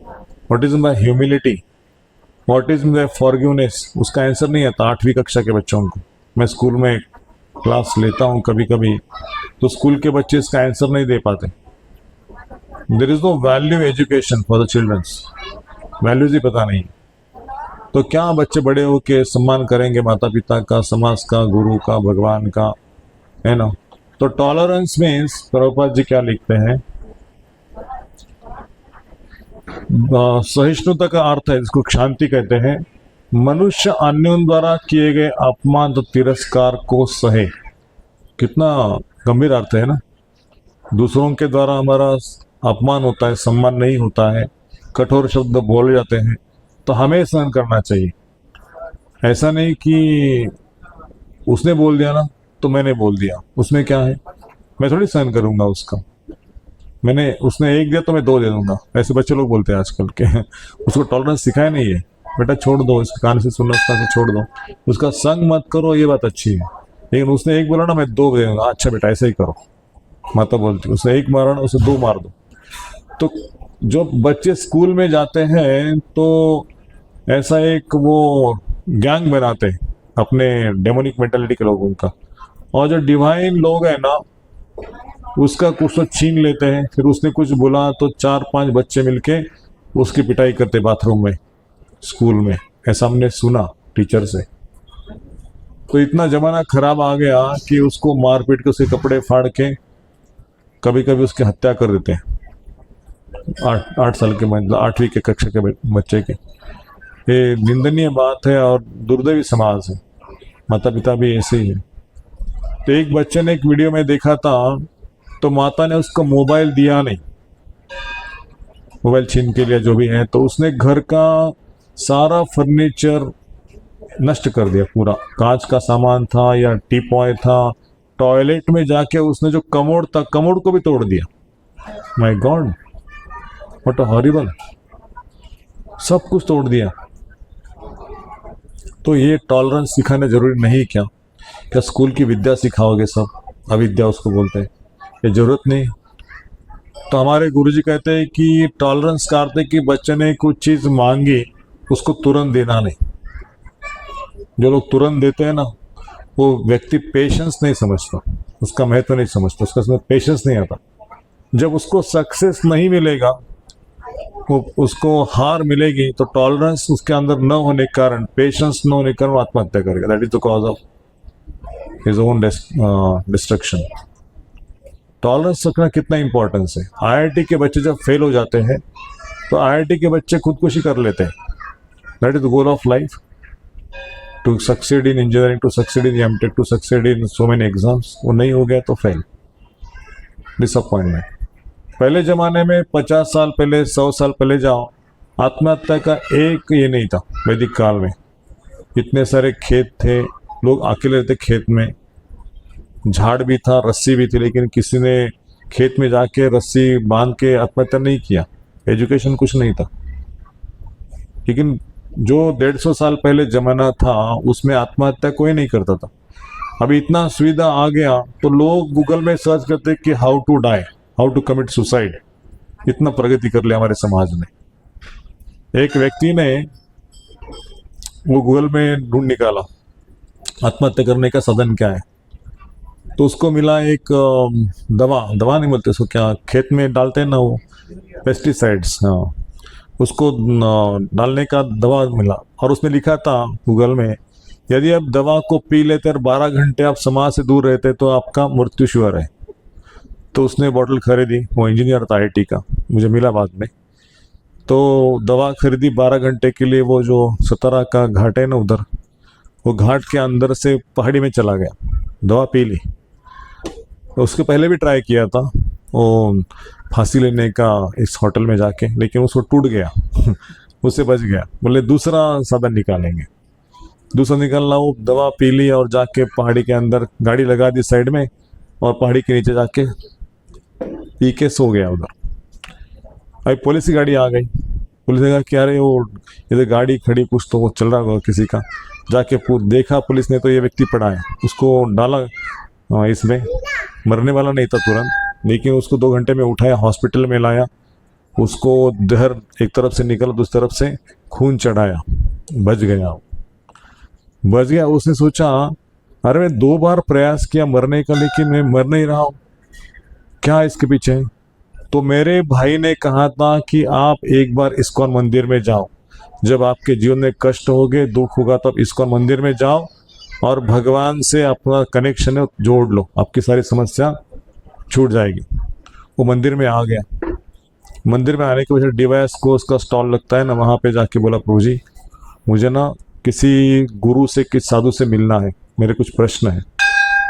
what is by humility, what is by forgiveness, उसका आंसर नहीं आता 8वीं कक्षा के बच्चों को। मैं स्कूल में क्लास लेता हूँ कभी कभी, तो स्कूल के बच्चे इसका आंसर नहीं दे पाते। There is no value education for the childrens, values ही पता नहीं। तो क्या बच्चे बड़े होके सम्मान करेंगे माता पिता का, समाज का, गुरु का, भगवान का, है ना। तो टॉलरेंस मीन्स, प्रभुपाद जी क्या लिखते हैं, सहिष्णुता का अर्थ है, जिसको शांति कहते हैं, मनुष्य अन्यों द्वारा किए गए अपमान तो तिरस्कार को सहे। कितना गंभीर अर्थ है ना। दूसरों के द्वारा हमारा अपमान होता है, सम्मान नहीं होता है, कठोर शब्द बोले जाते हैं, तो हमें सहन करना चाहिए। ऐसा नहीं कि उसने बोल दिया ना तो मैंने बोल दिया, उसमें क्या है, मैं थोड़ी सहन करूंगा उसका। उसने एक दिया तो मैं दो दे दूंगा, ऐसे बच्चे लोग बोलते हैं आजकल के। उसको टॉलरेंस सिखाया नहीं है, बेटा छोड़ दो, इसके कान से सुनना उसका से छोड़ दो, उसका संग मत करो, ये बात अच्छी है। लेकिन उसने एक बोला ना मैं दो दे दूंगा, अच्छा बेटा ऐसे ही करो, माता बोलती उसने एक मारा ना उसे दो मार दो। तो जो बच्चे स्कूल में जाते हैं तो ऐसा एक वो गैंग बनाते हैं अपने डेमोनिक मेंटालिटी के लोगों का, और जो डिवाइन लोग हैं ना उसका कुछ तो छीन लेते हैं। फिर उसने कुछ बोला तो 4-5 बच्चे मिलके उसकी पिटाई करते बाथरूम में, स्कूल में, ऐसा हमने सुना टीचर से। तो इतना जमाना खराब आ गया कि उसको मार पीट के उसके कपड़े फाड़ के कभी कभी उसकी हत्या कर देते हैं। 8 साल के, मतलब 8वीं के कक्षा के बच्चे के। ये निंदनीय बात है और दुर्दैवी समाज है, माता पिता भी ऐसे ही है। तो एक बच्चे ने एक वीडियो में देखा था, तो माता ने उसको मोबाइल दिया नहीं, मोबाइल छीन के लिया जो भी है, तो उसने घर का सारा फर्नीचर नष्ट कर दिया पूरा। कांच का सामान था या टीपॉय था, टॉयलेट में जाके उसने जो कमोड था कमोड को भी तोड़ दिया। My God, what a horrible, सब कुछ तोड़ दिया। तो ये टॉलरेंस सिखाना जरूरी नहीं क्या? क्या स्कूल की विद्या सिखाओगे सब? अविद्या उसको बोलते हैं, ये जरूरत नहीं। तो हमारे गुरुजी कहते हैं कि टॉलरेंस का अर्थ है कि बच्चे ने कुछ चीज मांगी उसको तुरंत देना नहीं। जो लोग तुरंत देते हैं ना वो व्यक्ति पेशेंस नहीं समझता, उसका महत्व नहीं समझता, उसका पेशेंस नहीं आता। जब उसको सक्सेस नहीं मिलेगा, वो उसको हार मिलेगी, तो टॉलरेंस उसके अंदर न होने के कारण, पेशेंस न होने के कारण वो आत्महत्या करेगा। That is the cause of his own destruction. Tolerance रखना कितना इंपॉर्टेंस है। आईआईटी के बच्चे जब फेल हो जाते हैं तो आईआईटी के बच्चे खुदकुशी कर लेते हैं। That is the goal of life, to succeed in engineering, to succeed in MTech, to succeed in so many exams. वो नहीं हो गया तो फेल, डिसअपॉइंटमेंट। पहले जमाने में 50 साल पहले, 100 साल पहले जाओ, आत्महत्या का एक ये नहीं था। वैदिक काल में इतने सारे खेत थे, लोग अकेले रहते खेत में, झाड़ भी था, रस्सी भी थी, लेकिन किसी ने खेत में जाके रस्सी बांध के आत्महत्या नहीं किया। एजुकेशन कुछ नहीं था। लेकिन जो 150 साल पहले जमाना था उसमें आत्महत्या कोई नहीं करता था। अभी इतना सुविधा आ गया तो लोग गूगल में सर्च करते कि how to die, how to commit suicide. इतना प्रगति कर लिया हमारे समाज ने। एक व्यक्ति ने वो गूगल में ढूंढ निकाला आत्महत्या करने का साधन क्या है, तो उसको मिला एक दवा नहीं बोलते उसको, क्या खेत में डालते हैं ना वो, पेस्टिसाइड्स, हाँ, उसको डालने का दवा मिला। और उसमें लिखा था गूगल में, यदि आप दवा को पी लेते और 12 घंटे आप समाज से दूर रहते तो आपका मृत्यु श्योर है। तो उसने बॉटल खरीदी, वो इंजीनियर था आईआईटी का, मुझे मिला बाद में। तो दवा खरीदी 12 घंटे के लिए। वो जो सतारा का घाट है ना उधर, वो घाट के अंदर से पहाड़ी में चला गया, दवा पी ली। उसके पहले भी ट्राई किया था वो फांसी लेने का इस होटल में जाके, लेकिन उसको टूट गया। उससे बच गया। बोले दूसरा साधन निकालेंगे। दूसरा निकालना, वो दवा पी ली और जाके पहाड़ी के अंदर गाड़ी लगा दी साइड में, और पहाड़ी के नीचे जाके पी के सो गया उधर। अभी पुलिस की गाड़ी आ गई। पुलिस ने कहा कि अरे वो इधर गाड़ी खड़ी, कुछ तो वो चल रहा होगा किसी का। जाके देखा पुलिस ने तो ये व्यक्ति पड़ा है। उसको डाला इसमें, मरने वाला नहीं था तुरंत, लेकिन उसको 2 घंटे में उठाया, हॉस्पिटल में लाया। उसको जहर एक तरफ से निकला, दूसरी तरफ से खून चढ़ाया, बच गया। उसने सोचा अरे मैं 2 बार प्रयास किया मरने का, लेकिन मैं मर नहीं रहा हूँ, क्या इसके पीछे है? तो मेरे भाई ने कहा था कि आप एक बार इस्कॉन मंदिर में जाओ, जब आपके जीवन में कष्ट होगे, दुख होगा, तब इस्कॉन मंदिर में जाओ और भगवान से अपना कनेक्शन है जोड़ लो, आपकी सारी समस्या छूट जाएगी। वो मंदिर में आ गया। मंदिर में आने के बाद डिवाइस कोर्स का स्टॉल लगता है ना, वहाँ पे जाके बोला प्रभु जी मुझे ना किसी गुरु से, किस साधु से मिलना है, मेरे कुछ प्रश्न है।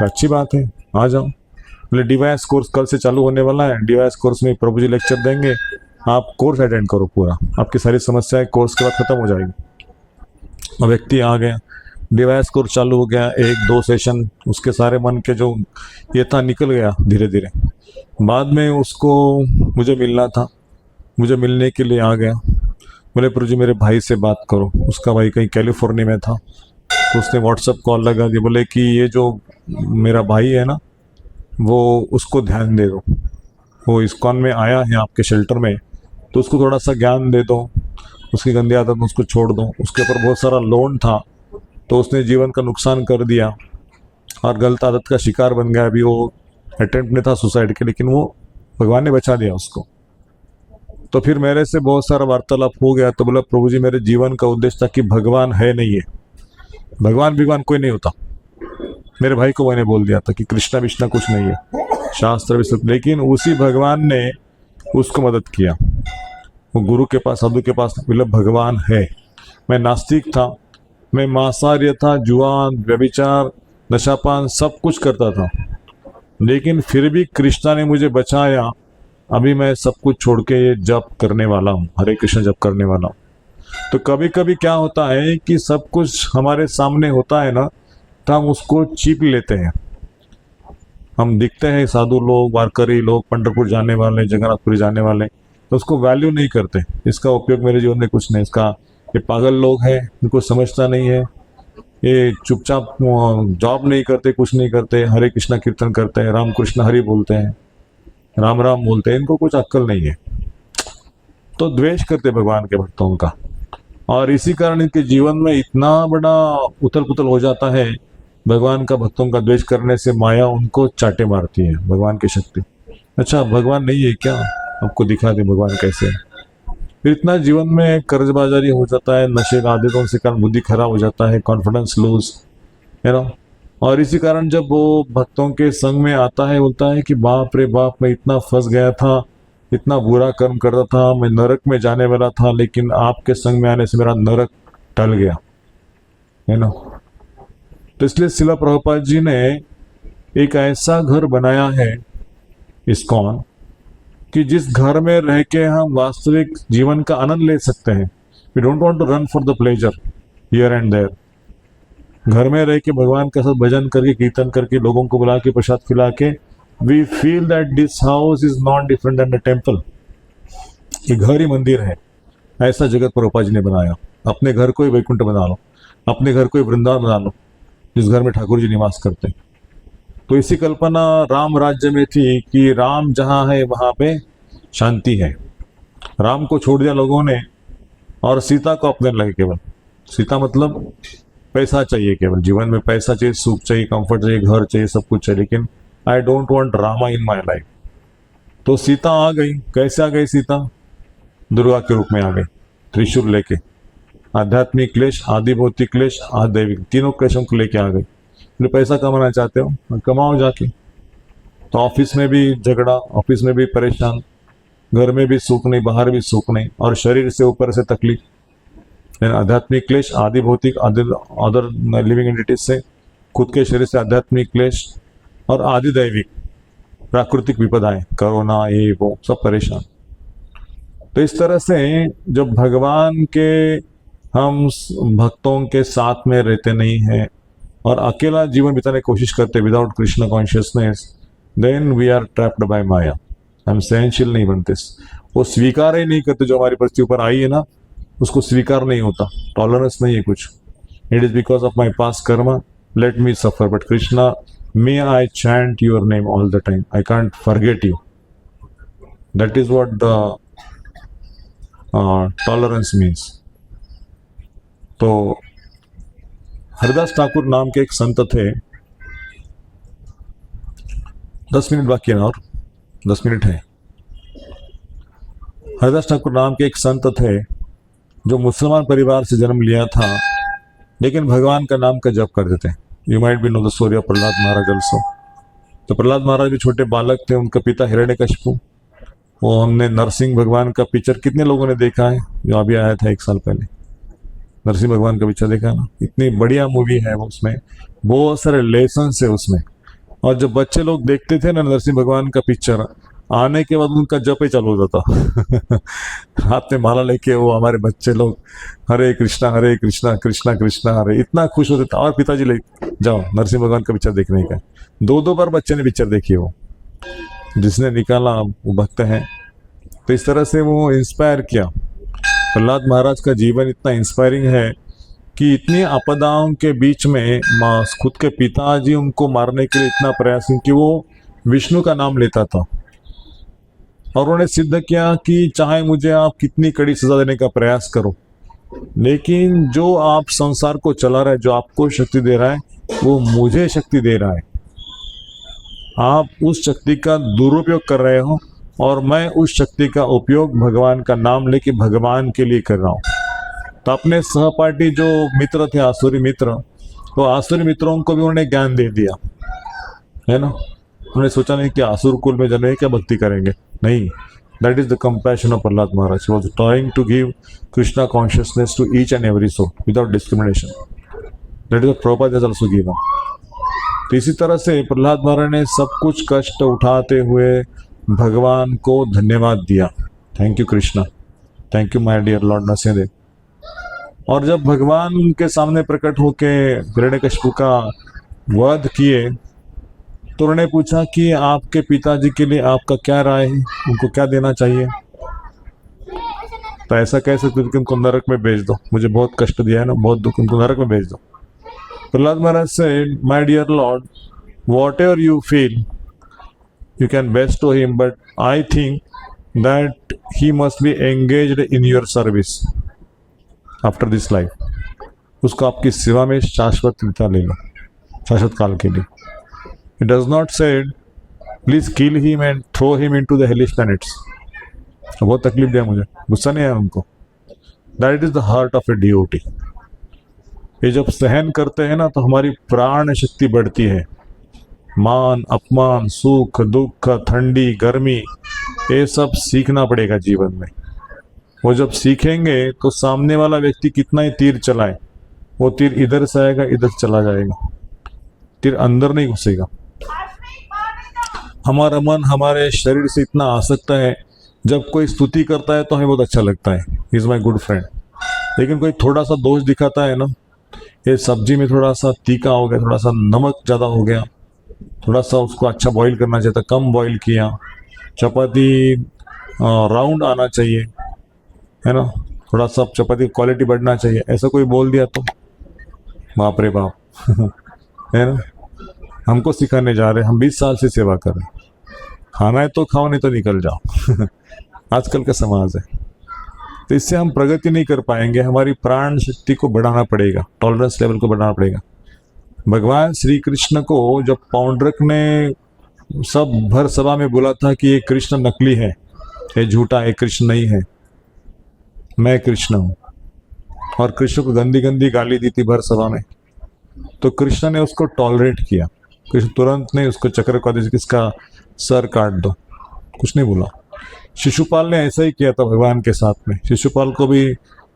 अच्छी बात है, आ जाओ। बोले डिवाइस कोर्स कल से चालू होने वाला है, डिवाइस कोर्स में प्रभु जी लेक्चर देंगे, आप कोर्स अटेंड करो पूरा, आपकी सारी समस्याएं कोर्स के बाद खत्म हो जाएगी। और व्यक्ति आ गया, डिवाइस कोर्स चालू हो गया, 1-2 सेशन, उसके सारे मन के जो ये था निकल गया धीरे धीरे। बाद में उसको मुझे मिलना था, मुझे मिलने के लिए आ गया। बोले प्रभु जी मेरे भाई से बात करो। उसका भाई कहीं कैलिफोर्निया में था, तो उसने व्हाट्सएप कॉल लगा दी। बोले कि ये जो मेरा भाई है ना, वो उसको ध्यान दे दो, वो इस्कॉन में आया है आपके शेल्टर में, तो उसको थोड़ा सा ज्ञान दे दो, उसकी गंदी आदत में उसको छोड़ दो। उसके ऊपर बहुत सारा लोन था, तो उसने जीवन का नुकसान कर दिया और गलत आदत का शिकार बन गया। अभी वो अटेम्प्ट में था सुसाइड के, लेकिन वो भगवान ने बचा दिया उसको। तो फिर मेरे से बहुत सारा वार्तालाप हो गया। तो बोला प्रभु जी मेरे जीवन का उद्देश्य था कि भगवान है नहीं है, भगवान कोई नहीं होता। मेरे भाई को मैंने बोल दिया था कि कृष्णा विष्णा कुछ नहीं है, शास्त्र भी सब। लेकिन उसी भगवान ने उसको मदद किया। वो गुरु के पास, साधु के पास बोला भगवान है। मैं नास्तिक था, मैं मांसाहारी था, जुआन, व्यभिचार, नशापान सब कुछ करता था, लेकिन फिर भी कृष्णा ने मुझे बचाया। अभी मैं सब कुछ छोड़ के ये जप करने वाला हूँ, हरे कृष्ण जप करने वाला हूँ। तो कभी कभी क्या होता है कि सब कुछ हमारे सामने होता है ना, तो हम उसको चीप लेते हैं। हम दिखते हैं साधु लोग, वारकरी लोग, पंढरपुर जाने वाले, जगन्नाथपुरी जाने वाले, तो उसको वैल्यू नहीं करते। इसका उपयोग मेरे जीवन में कुछ नहीं। इसका ये पागल लोग हैं, इनको समझता नहीं है, ये चुपचाप जॉब नहीं करते, कुछ नहीं करते, हरे कृष्णा कीर्तन करते हैं, राम कृष्ण हरि बोलते हैं, राम राम बोलते हैं, इनको कुछ अक्ल नहीं है। तो द्वेष करते भगवान के भक्तों का, और इसी कारण इनके जीवन में इतना बड़ा उथल पुथल हो जाता है। भगवान का भक्तों का द्वेष करने से माया उनको चाटे मारती है, भगवान की शक्ति। अच्छा भगवान नहीं है क्या, आपको दिखा दे भगवान कैसे है। फिर इतना जीवन में कर्जबाजारी हो जाता है, नशे का आदतों से कारण बुद्धि खराब हो जाता है, कॉन्फिडेंस लूज है ना। और इसी कारण जब वो भक्तों के संग में आता है, बोलता है कि बाप रे बाप, मैं इतना फंस गया था, इतना बुरा कर्म कर रहा था, मैं नरक में जाने वाला था, लेकिन आपके संग में आने से मेरा नरक टल गया, है ना। तो इसलिए शिला प्रभुपाद जी ने एक ऐसा घर बनाया है इस्कॉन, कि जिस घर में रह के हम वास्तविक जीवन का आनंद ले सकते हैं। We don't want to run for the pleasure here and there. घर में रह के भगवान के साथ भजन करके, कीर्तन करके, लोगों को बुला के, प्रसाद खिला के, we feel that this house is not different than the temple. ये घर ही मंदिर है। ऐसा जगत प्रभुपाद जी ने बनाया। अपने घर को ही वैकुंठ बना लो, अपने घर को ही वृंदावन बना लो, जिस घर में ठाकुर जी निवास करते हैं। तो इसी कल्पना राम राज्य में थी कि राम जहाँ है वहाँ पे शांति है। राम को छोड़ दिया लोगों ने और सीता को अपने लगे केवल। सीता मतलब पैसा चाहिए, केवल जीवन में पैसा चाहिए, सुख चाहिए, कंफर्ट चाहिए, घर चाहिए, सब कुछ चाहिए, लेकिन I don't want Rama in my life. तो सीता आ गई। कैसे आ गई सीता? दुर्गा के रूप में आ गई, त्रिशूल लेके। आध्यात्मिक क्लेश, आदि भौतिक क्लेश, आदैविक, तीनों क्लेशों को लेके आ गई। तो पैसा कमाना चाहते हो, कमाओ जाके। तो ऑफिस में भी झगड़ा, ऑफिस में भी परेशान, घर में भी सुख नहीं, बाहर भी सुख नहीं, और शरीर से ऊपर से तकलीफ। आध्यात्मिक क्लेश, आदि भौतिक, अदर लिविंग एंटिटीज से, खुद के शरीर से आध्यात्मिक क्लेश, और आदि दैविक प्राकृतिक विपदाएं, कोरोना, ये वो, सब परेशान। तो इस तरह से जब भगवान के हम भक्तों के साथ में रहते नहीं हैं और अकेला जीवन बिताने की कोशिश करते without Krishna consciousness, then we are trapped by Maya. हम सहनशील नहीं बनते, वो स्वीकार ही नहीं करते। जो हमारी परिस्थिति ऊपर आई है ना, उसको स्वीकार नहीं होता, टॉलरेंस नहीं है कुछ। It is because of my past Karma, let me suffer, but Krishna may I chant your name all the time, I can't forget you. That is what the tolerance means. तो हरिदास ठाकुर नाम के एक संत थे। 10 मिनट बाकी है ना, और 10 मिनट है। हरिदास ठाकुर नाम के एक संत थे जो मुसलमान परिवार से जन्म लिया था, लेकिन भगवान का नाम का जप करते थे। You might be know the story of Prahlad Maharaj also. तो प्रहलाद महाराज भी छोटे बालक थे, उनका पिता हिरण्यकशिपु। वो हमने नरसिंह भगवान का पिक्चर कितने लोगों ने देखा है, जो अभी आया था 1 साल पहले। नरसिंह भगवान का पिक्चर देखा ना, इतनी बढ़िया मूवी है वो, उसमें बहुत सारे लेसन है उसमें। और जब बच्चे लोग देखते थे ना नरसिंह भगवान का पिक्चर, आने के बाद उनका जप ही चालू हो जाता। हाथ में माला लेके वो हमारे बच्चे लोग हरे कृष्णा कृष्णा कृष्णा हरे, इतना खुश होते थे। और पिताजी ले जाओ नरसिंह भगवान का पिक्चर देखने का। 2-2 बार बच्चे ने पिक्चर देखी, वो जिसने निकाला वो भक्त है। तो इस तरह से वो इंस्पायर किया। प्रहलाद महाराज का जीवन इतना इंस्पायरिंग है कि इतनी आपदाओं के बीच में खुद के पिताजी उनको मारने के लिए इतना प्रयास कि वो विष्णु का नाम लेता था, और उन्होंने सिद्ध किया कि चाहे मुझे आप कितनी कड़ी सजा देने का प्रयास करो, लेकिन जो आप संसार को चला रहे, जो आपको शक्ति दे रहा है, वो मुझे शक्ति दे रहा है। आप उस शक्ति का दुरुपयोग कर रहे हो और मैं उस शक्ति का उपयोग भगवान का नाम लेके भगवान के लिए कर रहा हूँ। तो अपने सहपाठी जो मित्र थे, आसुरी मित्र, तो आसुरी मित्रों को भी उन्होंने ज्ञान दे दिया, है ना। उन्होंने सोचा नहीं कि आसुर कुल में जन्मे क्या भक्ति करेंगे, नहीं। That is the compassion of Prahlad Maharaj. He was trying to give Krishna consciousness to each and every soul without discrimination. That is the Prabhupada has also given. तो इसी तरह से प्रहलाद महाराज ने सब कुछ कष्ट उठाते हुए भगवान को धन्यवाद दिया। Thank you Krishna, thank you my dear lord Narasimhadeva. और जब भगवान उनके सामने प्रकट होके हिरण्यकशिपु का वध किए, तो उन्होंने पूछा कि आपके पिताजी के लिए आपका क्या राय है, उनको क्या देना चाहिए। तो ऐसा कह सकते थे कि उनको नरक में भेज दो, मुझे बहुत कष्ट दिया है ना, बहुत दुख, उनको नरक में भेज दो। प्रहलाद महाराज said, my dear Lord, whatever you feel, you can bestow him, but I think that he must be engaged in your service after this life. उसको आपकी सेवा में शाश्वतता ले लो, शाश्वत काल के लिए। It does not say, please kill him and throw him into the hellish planets. बहुत तकलीफ दिया मुझे, गुस्सा नहीं आया उनको। That is the heart of a devotee. ये जब सहन करते हैं ना, तो हमारी प्राण शक्ति बढ़ती है। मान अपमान, सुख दुख, ठंडी गर्मी, ये सब सीखना पड़ेगा जीवन में। वो जब सीखेंगे तो सामने वाला व्यक्ति कितना ही तीर चलाए, वो तीर इधर से आएगा, इधर चला जाएगा, तीर अंदर नहीं घुसेगा। हमारा मन हमारे शरीर से इतना आसक्त है, जब कोई स्तुति करता है तो हमें बहुत अच्छा लगता है, he is my good friend. लेकिन कोई थोड़ा सा दोष दिखाता है ना, ये सब्जी में थोड़ा सा तीखा हो गया, थोड़ा सा नमक ज़्यादा हो गया, थोड़ा सा उसको अच्छा बॉईल करना चाहिए था, कम बॉईल किया, चपाती राउंड आना चाहिए, है ना, थोड़ा सा चपाती क्वालिटी बढ़ना चाहिए, ऐसा कोई बोल दिया तो बाप रे बाप। है ना, हमको सिखाने जा रहे, हम 20 साल से सेवा कर रहे, खाना है तो खाओ, नहीं तो निकल जाओ। आजकल का समाज है। तो इससे हम प्रगति नहीं कर पाएंगे, हमारी प्राण शक्ति को बढ़ाना पड़ेगा, टॉलरेंस लेवल को बढ़ाना पड़ेगा। भगवान श्री कृष्ण को जब पौंड्रक ने सब भर सभा में बोला था कि ये कृष्ण नकली है, ये झूठा, ये कृष्ण नहीं है, मैं कृष्ण हूँ, और कृष्ण को गंदी गंदी गाली दी थी भर सभा में, तो कृष्ण ने उसको टॉलरेट किया। कृष्ण तुरंत नहीं उसको चक्रवादी किसका सर काट दो, कुछ नहीं बोला। शिशुपाल ने ऐसा ही किया था भगवान के साथ में। शिशुपाल को भी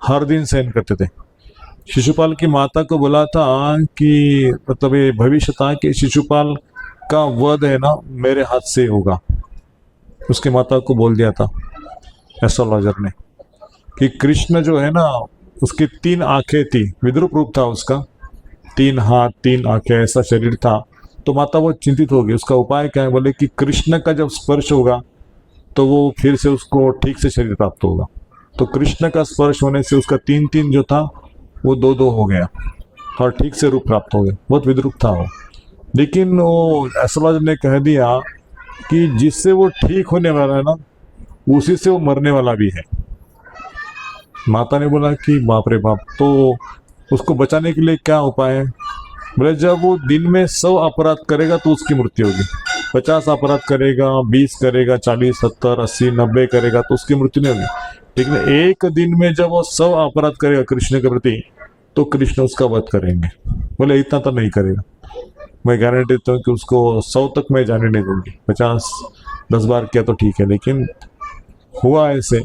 हर दिन सहन करते थे। शिशुपाल की माता को बोला था कि मतलब ये भविष्य था कि शिशुपाल का वध है ना मेरे हाथ से होगा। उसकी माता को बोल दिया था एस्ट्रोलॉजर ने कि कृष्ण जो है ना, उसकी 3 आंखें थी, विद्रूप रूप था उसका, 3 हाथ 3 आंखें, ऐसा शरीर था। तो माता वो चिंतित होगी, उसका उपाय क्या है? बोले कि कृष्ण का जब स्पर्श होगा तो वो फिर से उसको ठीक से शरीर प्राप्त होगा। तो कृष्ण का स्पर्श होने से उसका 3-3 जो था वो 2-2 हो गया और ठीक से रूप प्राप्त हो गया। बहुत विद्रूप था वो। लेकिन वो एस्ट्रोलॉजर ने कह दिया कि जिससे वो ठीक होने वाला है ना, उसी से वो मरने वाला भी है। माता ने बोला कि बाप रे बाप, तो उसको बचाने के लिए क्या उपाय है? बोले जब वो दिन में 100 अपराध करेगा तो उसकी मृत्यु होगी, 50 अपराध करेगा, 20 करेगा, 40, 70, 80, 90 करेगा तो उसकी मृत्यु नहीं होगी। लेकिन एक दिन में जब वो 100 अपराध करेगा कृष्ण के प्रति, तो कृष्ण उसका वध करेंगे। बोले इतना तो नहीं करेगा, मैं गारंटी देता हूँ कि उसको 100 तक मैं जाने नहीं दूंगी। 50 10 बार किया तो ठीक है, लेकिन हुआ ऐसे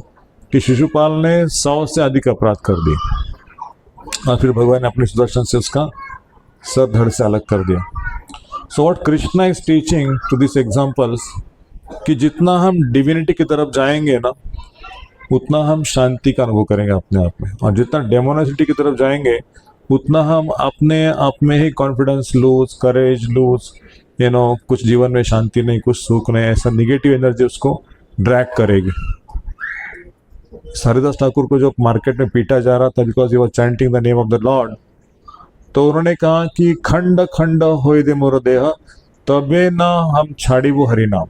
कि शिशुपाल ने 100 से अधिक अपराध कर दिए और फिर भगवान ने अपने सुदर्शन से उसका सर धड़ से अलग कर दिया। So what Krishna is teaching to these examples कि जितना हम डिविनिटी की तरफ जाएंगे ना, उतना हम शांति का अनुभव करेंगे अपने आप में, और जितना डेमोनिसिटी की तरफ जाएंगे उतना हम अपने आप में ही कॉन्फिडेंस लूज, करेज लूज, कुछ जीवन में शांति नहीं, कुछ सुख नहीं, ऐसा निगेटिव एनर्जी उसको ड्रैग करेगी। हरिदास ठाकुर को जो मार्केट में पीटा जा रहा था because he was chanting the name of the Lord, तो उन्होंने कहा कि खंड खंड होय दे मोर देह, तबे ना हम छाड़ी वो हरि नाम।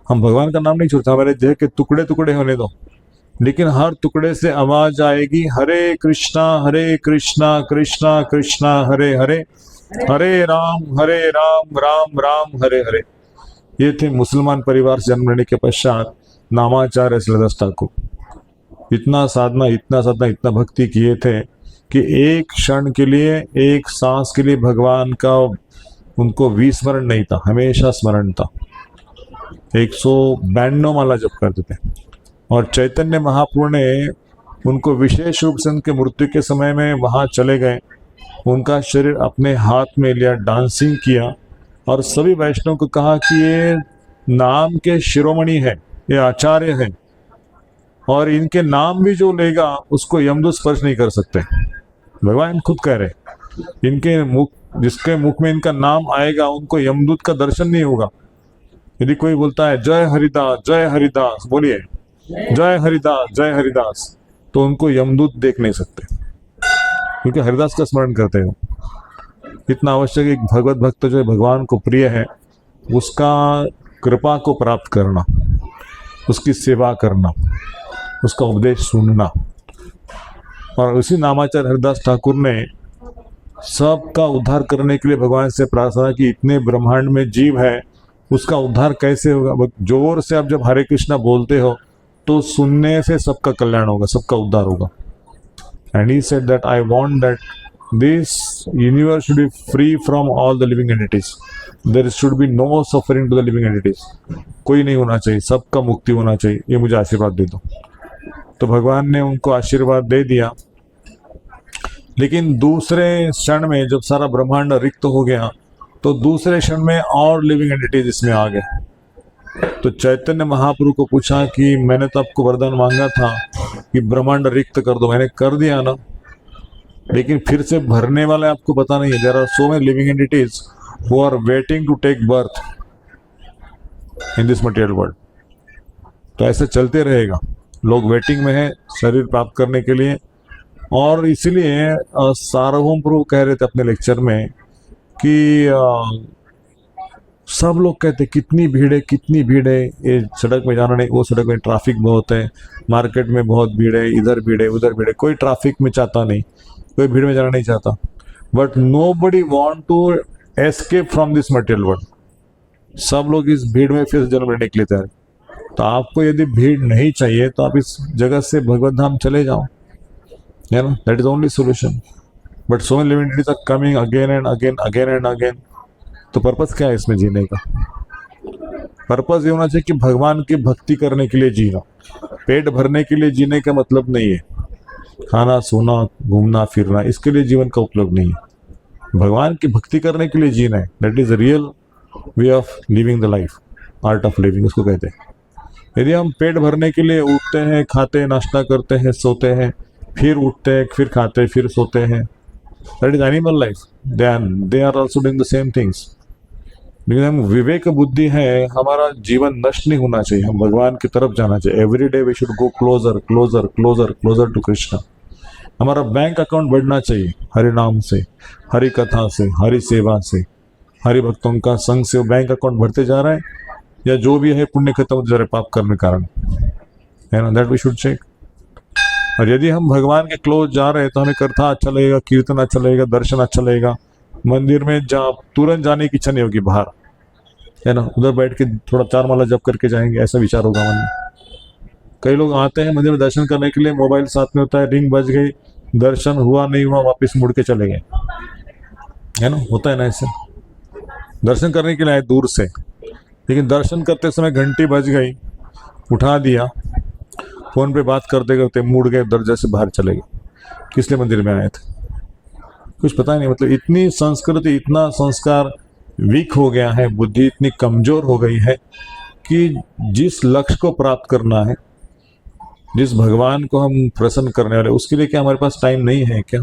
हम भगवान का नाम नहीं छोड़ते, हमारे देह के टुकड़े टुकड़े होने दो, लेकिन हर टुकड़े से आवाज आएगी हरे कृष्णा कृष्णा कृष्णा हरे हरे, हरे राम राम राम हरे हरे। ये थे मुसलमान परिवार से जन्म लेने के पश्चात नामाचार्य हरिदास ठाकुर। इतना साधना इतना भक्ति किए थे कि एक क्षण के लिए, एक सांस के लिए भगवान का उनको विस्मरण नहीं था, हमेशा स्मरण था। 192 माला जप करते थे। और चैतन्य महाप्रभु ने उनको विशेष रूप से उनके मृत्यु के समय में वहाँ चले गए, उनका शरीर अपने हाथ में लिया, डांसिंग किया, और सभी वैष्णव को कहा कि ये नाम के शिरोमणि है, ये आचार्य है, और इनके नाम भी जो लेगा उसको यमदूत स्पर्श नहीं कर सकते। भगवान खुद कह रहे, इनके मुख, जिसके मुख में इनका नाम आएगा उनको यमदूत का दर्शन नहीं होगा। यदि कोई बोलता है जय हरिदास, बोलिए जय हरिदास, तो उनको यमदूत देख नहीं सकते, क्योंकि हरिदास का स्मरण करते हो। इतना आवश्यक एक भगवत भक्त जो भगवान को प्रिय है, उसका कृपा को प्राप्त करना, उसकी सेवा करना, उसका उपदेश सुनना। और उसी नामाचार्य हरिदास ठाकुर ने सबका उद्धार करने के लिए भगवान से प्रार्थना की, इतने ब्रह्मांड में जीव है, उसका उद्धार कैसे होगा? जोर से आप जब हरे कृष्णा बोलते हो तो सुनने से सबका कल्याण होगा, सबका उद्धार होगा। And he said that I want that this universe should be free from all the living entities, there should be no suffering to the living entities. कोई नहीं होना चाहिए, सबका मुक्ति होना चाहिए, ये मुझे आशीर्वाद दे दो। तो भगवान ने उनको आशीर्वाद दे दिया। लेकिन दूसरे क्षण में जब सारा ब्रह्मांड रिक्त हो गया, तो दूसरे क्षण में और लिविंग एंटिटीज इसमें आ गए। तो चैतन्य महाप्रभु को पूछा कि मैंने तो आपको वरदान मांगा था कि ब्रह्मांड रिक्त कर दो, मैंने कर दिया ना, लेकिन फिर से भरने वाले आपको पता नहीं है। There are so many living entities who are waiting to take birth in this material world. तो ऐसे चलते रहेगा, लोग वेटिंग में है शरीर प्राप्त करने के लिए। और इसलिए सार्वभौम प्रभु कह रहे थे अपने लेक्चर में कि सब लोग कहते कितनी भीड़ है, ये सड़क में जाना नहीं, वो सड़क में ट्रैफिक बहुत है, मार्केट में बहुत भीड़ है, इधर भीड़ है उधर भीड़ है। कोई ट्रैफिक में चाहता नहीं, कोई भीड़ में जाना नहीं चाहता, but nobody want to escape from this material world. सब लोग इस भीड़ में फिर जन्म लेने के लिए तैयार। तो आपको यदि भीड़ नहीं चाहिए तो आप इस जगह से भगवत धाम चले जाओ, है ना, that is only solution. But so many living entities are coming again and again. तो पर्पस क्या है इसमें जीने का? पर्पस ये होना चाहिए कि भगवान की भक्ति करने के लिए जीना। पेट भरने के लिए जीने का मतलब नहीं है, खाना सोना घूमना फिरना, इसके लिए जीवन का उपयोग नहीं है। भगवान की भक्ति करने के लिए जीना है, that is real way of living the life, art of living उसको कहते हैं। यदि हम पेट भरने के लिए उठते हैं, खाते हैं, नाश्ता करते हैं, सोते हैं, फिर उठते हैं, फिर खाते हैं, फिर सोते हैं, that is animal life. They are also doing the same things. लेकिन हम विवेक बुद्धि है, हमारा जीवन नष्ट नहीं होना चाहिए, हम भगवान की तरफ जाना चाहिए। Every day we should go closer closer closer closer to Krishna. हमारा बैंक अकाउंट बढ़ना चाहिए हरि नाम से, हरि कथा से, हरि सेवा से, हरि भक्तों का संग से। वो बैंक अकाउंट बढ़ते जा रहा है या जो भी है पुण्य खत्म होते जा रहा है पाप करने के कारण, है ना, दैट वी शुड चेक। और यदि हम भगवान के क्लोज जा रहे हैं तो हमें कथा अच्छा लगेगा, कीर्तन अच्छा लगेगा, दर्शन अच्छा लगेगा। मंदिर में तुरंत जाने की इच्छा नहीं होगी बाहर, है ना, उधर बैठ के थोड़ा 4 माला जप करके जाएंगे, ऐसा विचार होगा मन में। कई लोग आते हैं मंदिर में दर्शन करने के लिए, मोबाइल साथ में होता है, रिंग बज गई, दर्शन हुआ नहीं हुआ, वापस मुड़ के चले गए, है ना, होता है ना ऐसे। दर्शन करने के लिए आए दूर से, लेकिन दर्शन करते समय घंटी बज गई, उठा दिया, फोन पे बात करते करते मुड़ गए, दरवाजे से बाहर चले गए। किस लिए मंदिर में आए थे? कुछ पता नहीं। मतलब इतनी संस्कृति, इतना संस्कार वीक हो गया है, बुद्धि इतनी कमजोर हो गई है कि जिस लक्ष्य को प्राप्त करना है, जिस भगवान को हम प्रसन्न करने वाले, उसके लिए क्या हमारे पास टाइम नहीं है क्या?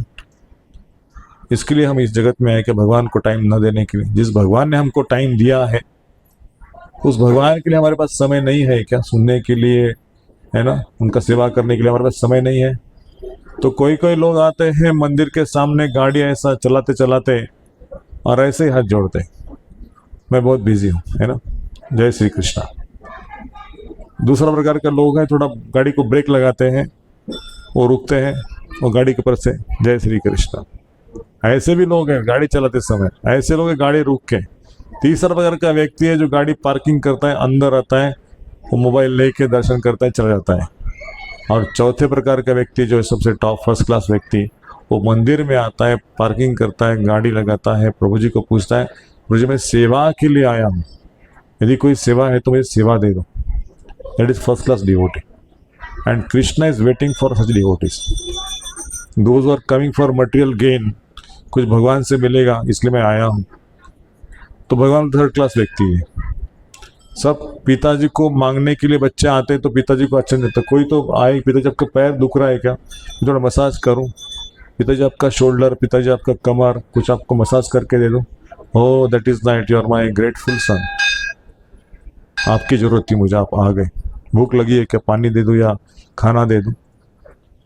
इसके लिए हम इस जगत में आए कि भगवान को टाइम न देने के लिए? जिस भगवान ने हमको टाइम दिया है, उस भगवान के लिए हमारे पास समय नहीं है क्या? सुनने के लिए, है ना, उनका सेवा करने के लिए हमारे पास समय नहीं है। तो कोई कोई लोग आते हैं मंदिर के सामने गाड़ी ऐसा चलाते चलाते और ऐसे ही हाथ जोड़ते, मैं बहुत बिजी हूँ, है ना, जय श्री कृष्णा। दूसरा प्रकार का लोग हैं, थोड़ा गाड़ी को ब्रेक लगाते हैं और रुकते हैं और गाड़ी के ऊपर से जय श्री कृष्णा। ऐसे भी लोग हैं गाड़ी चलाते समय, ऐसे लोग हैं गाड़ी रुक के। तीसरा प्रकार का व्यक्ति है जो गाड़ी पार्किंग करता है, अंदर आता है, वो मोबाइल लेके दर्शन करता है, चला जाता है। और चौथे प्रकार का व्यक्ति जो है सबसे टॉप फर्स्ट क्लास व्यक्ति, वो मंदिर में आता है, पार्किंग करता है, गाड़ी लगाता है, प्रभु जी को पूछता है, प्रभु जी मैं सेवा के लिए आया हूँ, यदि कोई सेवा है तो मुझे सेवा दे दो। That is first class devotee and Krishna is waiting for such devotees. Those are coming for material gain, कुछ भगवान से मिलेगा इसलिए मैं आया हूँ, तो भगवान थर्ड क्लास व्यक्ति है। सब पिताजी को मांगने के लिए बच्चे आते हैं तो पिताजी को अच्छा नहीं लगता। कोई तो आए, पिताजी आपका पैर दुख रहा है क्या, थोड़ा मसाज करूं, पिताजी आपका शोल्डर, पिताजी आपका कमर, कुछ आपको मसाज करके दे दो। Oh that is nice, you are my grateful son, आपकी जरूरत थी मुझे, आप आ गए। भूख लगी है क्या, पानी दे दूं या खाना दे दूं?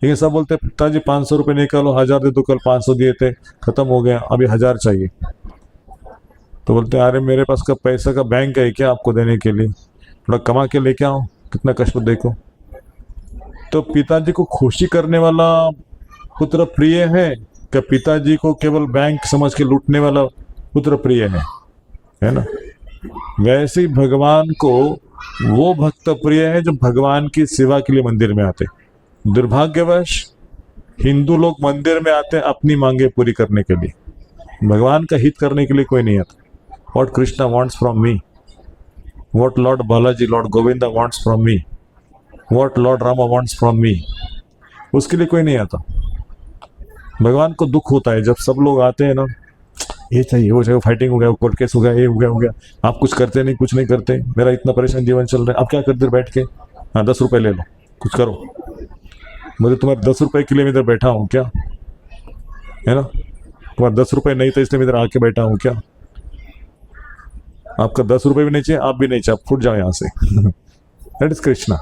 ये सब बोलते पिताजी 500 रुपये निकालो, 1000 दे दो, कल 500 दिए थे, खत्म हो गया, अभी 1000 चाहिए। तो बोलते अरे मेरे पास का पैसा का बैंक है क्या आपको देने के लिए, थोड़ा कमा के लेके आओ, कितना कष्ट देखो। तो पिताजी को खुशी करने वाला पुत्र प्रिय है क्या पिताजी को केवल बैंक समझ के लूटने वाला पुत्र प्रिय है ना? वैसे ही भगवान को वो भक्त प्रिय है जो भगवान की सेवा के लिए मंदिर में आते। दुर्भाग्यवश हिंदू लोग मंदिर में आते अपनी मांगे पूरी करने के लिए, भगवान का हित करने के लिए कोई नहीं आता। What Krishna wants from me, what Lord Balaji, Lord Govinda wants from me, what Lord Rama wants from me, उसके लिए कोई नहीं आता। भगवान को दुख होता है जब सब लोग आते हैं ना, ये चाहिए वो चाहिए, फाइटिंग हो गया, कोर्ट केस हो गया, ये हो गया, आप कुछ करते नहीं, कुछ नहीं करते, मेरा इतना परेशान जीवन चल रहा है, आप क्या करते बैठ के? हाँ 10 रुपए ले लो, कुछ करो। मुझे तुम्हारे 10 रुपए के लिए मैं इधर बैठा हूँ क्या, है ना? तुम्हारे 10 रुपए नहीं था इसलिए मैं इधर आके बैठा हूँ क्या? आपका 10 रुपए भी नहीं चाहिए, आप भी नहीं चाहिए, आप फुट जाओ यहाँ से। That is Krishna.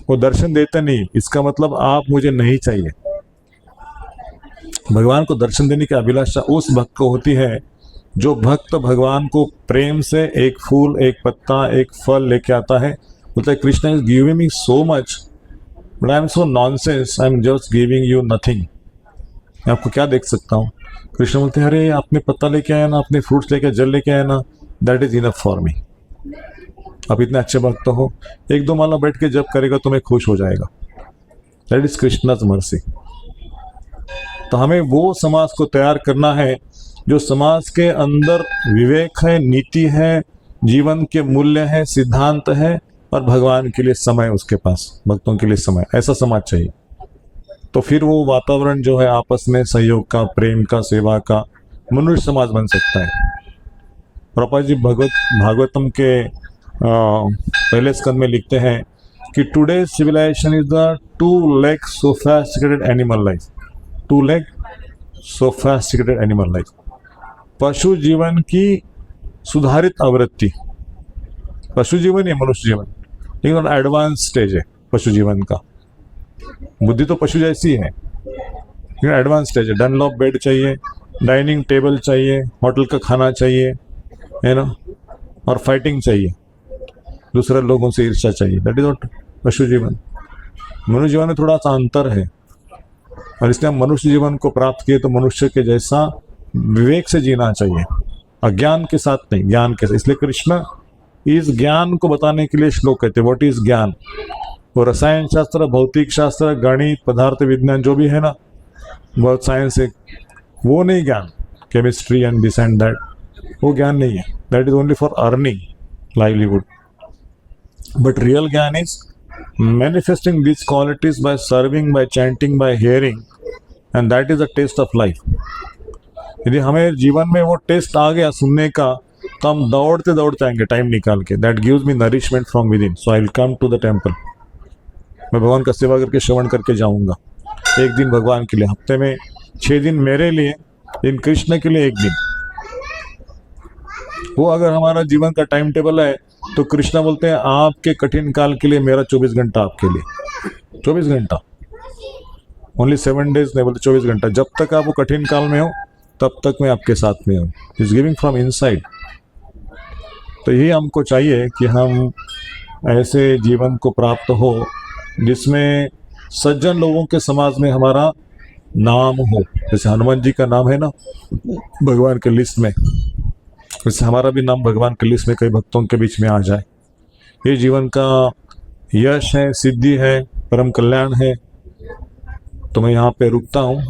वो दर्शन देते नहीं, इसका मतलब आप मुझे नहीं चाहिए। भगवान को दर्शन देने की अभिलाषा उस भक्त को होती है जो भक्त भगवान को प्रेम से एक फूल, एक पत्ता, एक फल लेके आता है, बोलता है Krishna is giving me so much but I am so nonsense, I am just giving you nothing. मैं आपको क्या देख सकता हूँ? कृष्ण बोलते हैं अरे आपने पत्ता लेके आया ना, अपने फ्रूट्स लेके, जल लेके आया ना, that is enough for me. आप इतने अच्छे भक्त हो, 1-2 माला बैठ के जब करेगा तो मैं खुश हो जाएगा। That is Krishna's mercy. तो हमें वो समाज को तैयार करना है जो समाज के अंदर विवेक है, नीति है, जीवन के मूल्य है, सिद्धांत है और भगवान के लिए समय, उसके पास भक्तों के लिए समय, ऐसा समाज चाहिए। तो फिर वो वातावरण जो है आपस में सहयोग का, प्रेम का, सेवा का मनुष्य समाज बन सकता है। प्रभुपाद जी भागवतम के पहले स्कंद में लिखते हैं कि today civilization is the 2 leg sophisticated animal life, 2 leg sophisticated animal life, पशु जीवन की सुधारित आवृत्ति। पशु जीवन या मनुष्य जीवन, लेकिन एडवांस स्टेज है पशु जीवन का। बुद्धि तो पशु जैसी है लेकिन एडवांस स्टेज है। डनलॉप बेड चाहिए, डाइनिंग टेबल चाहिए, होटल का खाना चाहिए, है ना, और फाइटिंग चाहिए, दूसरे लोगों से ईर्ष्या चाहिए। दैट इज नॉट पशु जीवन। मनुष्य जीवन में थोड़ा सा अंतर है और इसलिए हम मनुष्य जीवन को प्राप्त किए तो मनुष्य के जैसा विवेक से जीना चाहिए, अज्ञान के साथ नहीं, ज्ञान के साथ। इसलिए कृष्ण इस ज्ञान को बताने के लिए श्लोक कहते हैं। व्हाट इज ज्ञान? वो रसायन शास्त्र, भौतिक शास्त्र, गणित, पदार्थ विज्ञान जो भी है ना, बहुत साइंस है, वो नहीं ज्ञान। Chemistry and this and that, वो ज्ञान नहीं है। That is only for earning livelihood. But real ज्ञान is manifesting this qualities by serving, by chanting, by hearing, and that is the taste of life. यदि हमें जीवन में वो टेस्ट आ गया सुनने का, तो हम दौड़ते दौड़ते आएंगे टाइम निकाल के। That gives me nourishment from with in, so I will come to the temple. मैं भगवान का सेवा करके श्रवण करके जाऊंगा। एक दिन भगवान के लिए, हफ्ते में 6 दिन मेरे लिए, इन कृष्ण के लिए 1 दिन। वो अगर हमारा जीवन का टाइम टेबल है तो कृष्णा बोलते हैं आपके कठिन काल के लिए मेरा 24 घंटा आपके लिए। 24 घंटा, ओनली 7 डेज नहीं बोलते, 24 घंटा। जब तक आप वो कठिन काल में हो तब तक मैं आपके साथ में हूँ। Is giving from inside. तो यही हमको चाहिए कि हम ऐसे जीवन को प्राप्त हो जिसमें सज्जन लोगों के समाज में हमारा नाम हो। जैसे हनुमान जी का नाम है ना भगवान के लिस्ट में, वैसे हमारा भी नाम भगवान के लिस्ट में कई भक्तों के बीच में आ जाए। ये जीवन का यश है, सिद्धि है, परम कल्याण है। तो मैं यहाँ पे रुकता हूँ।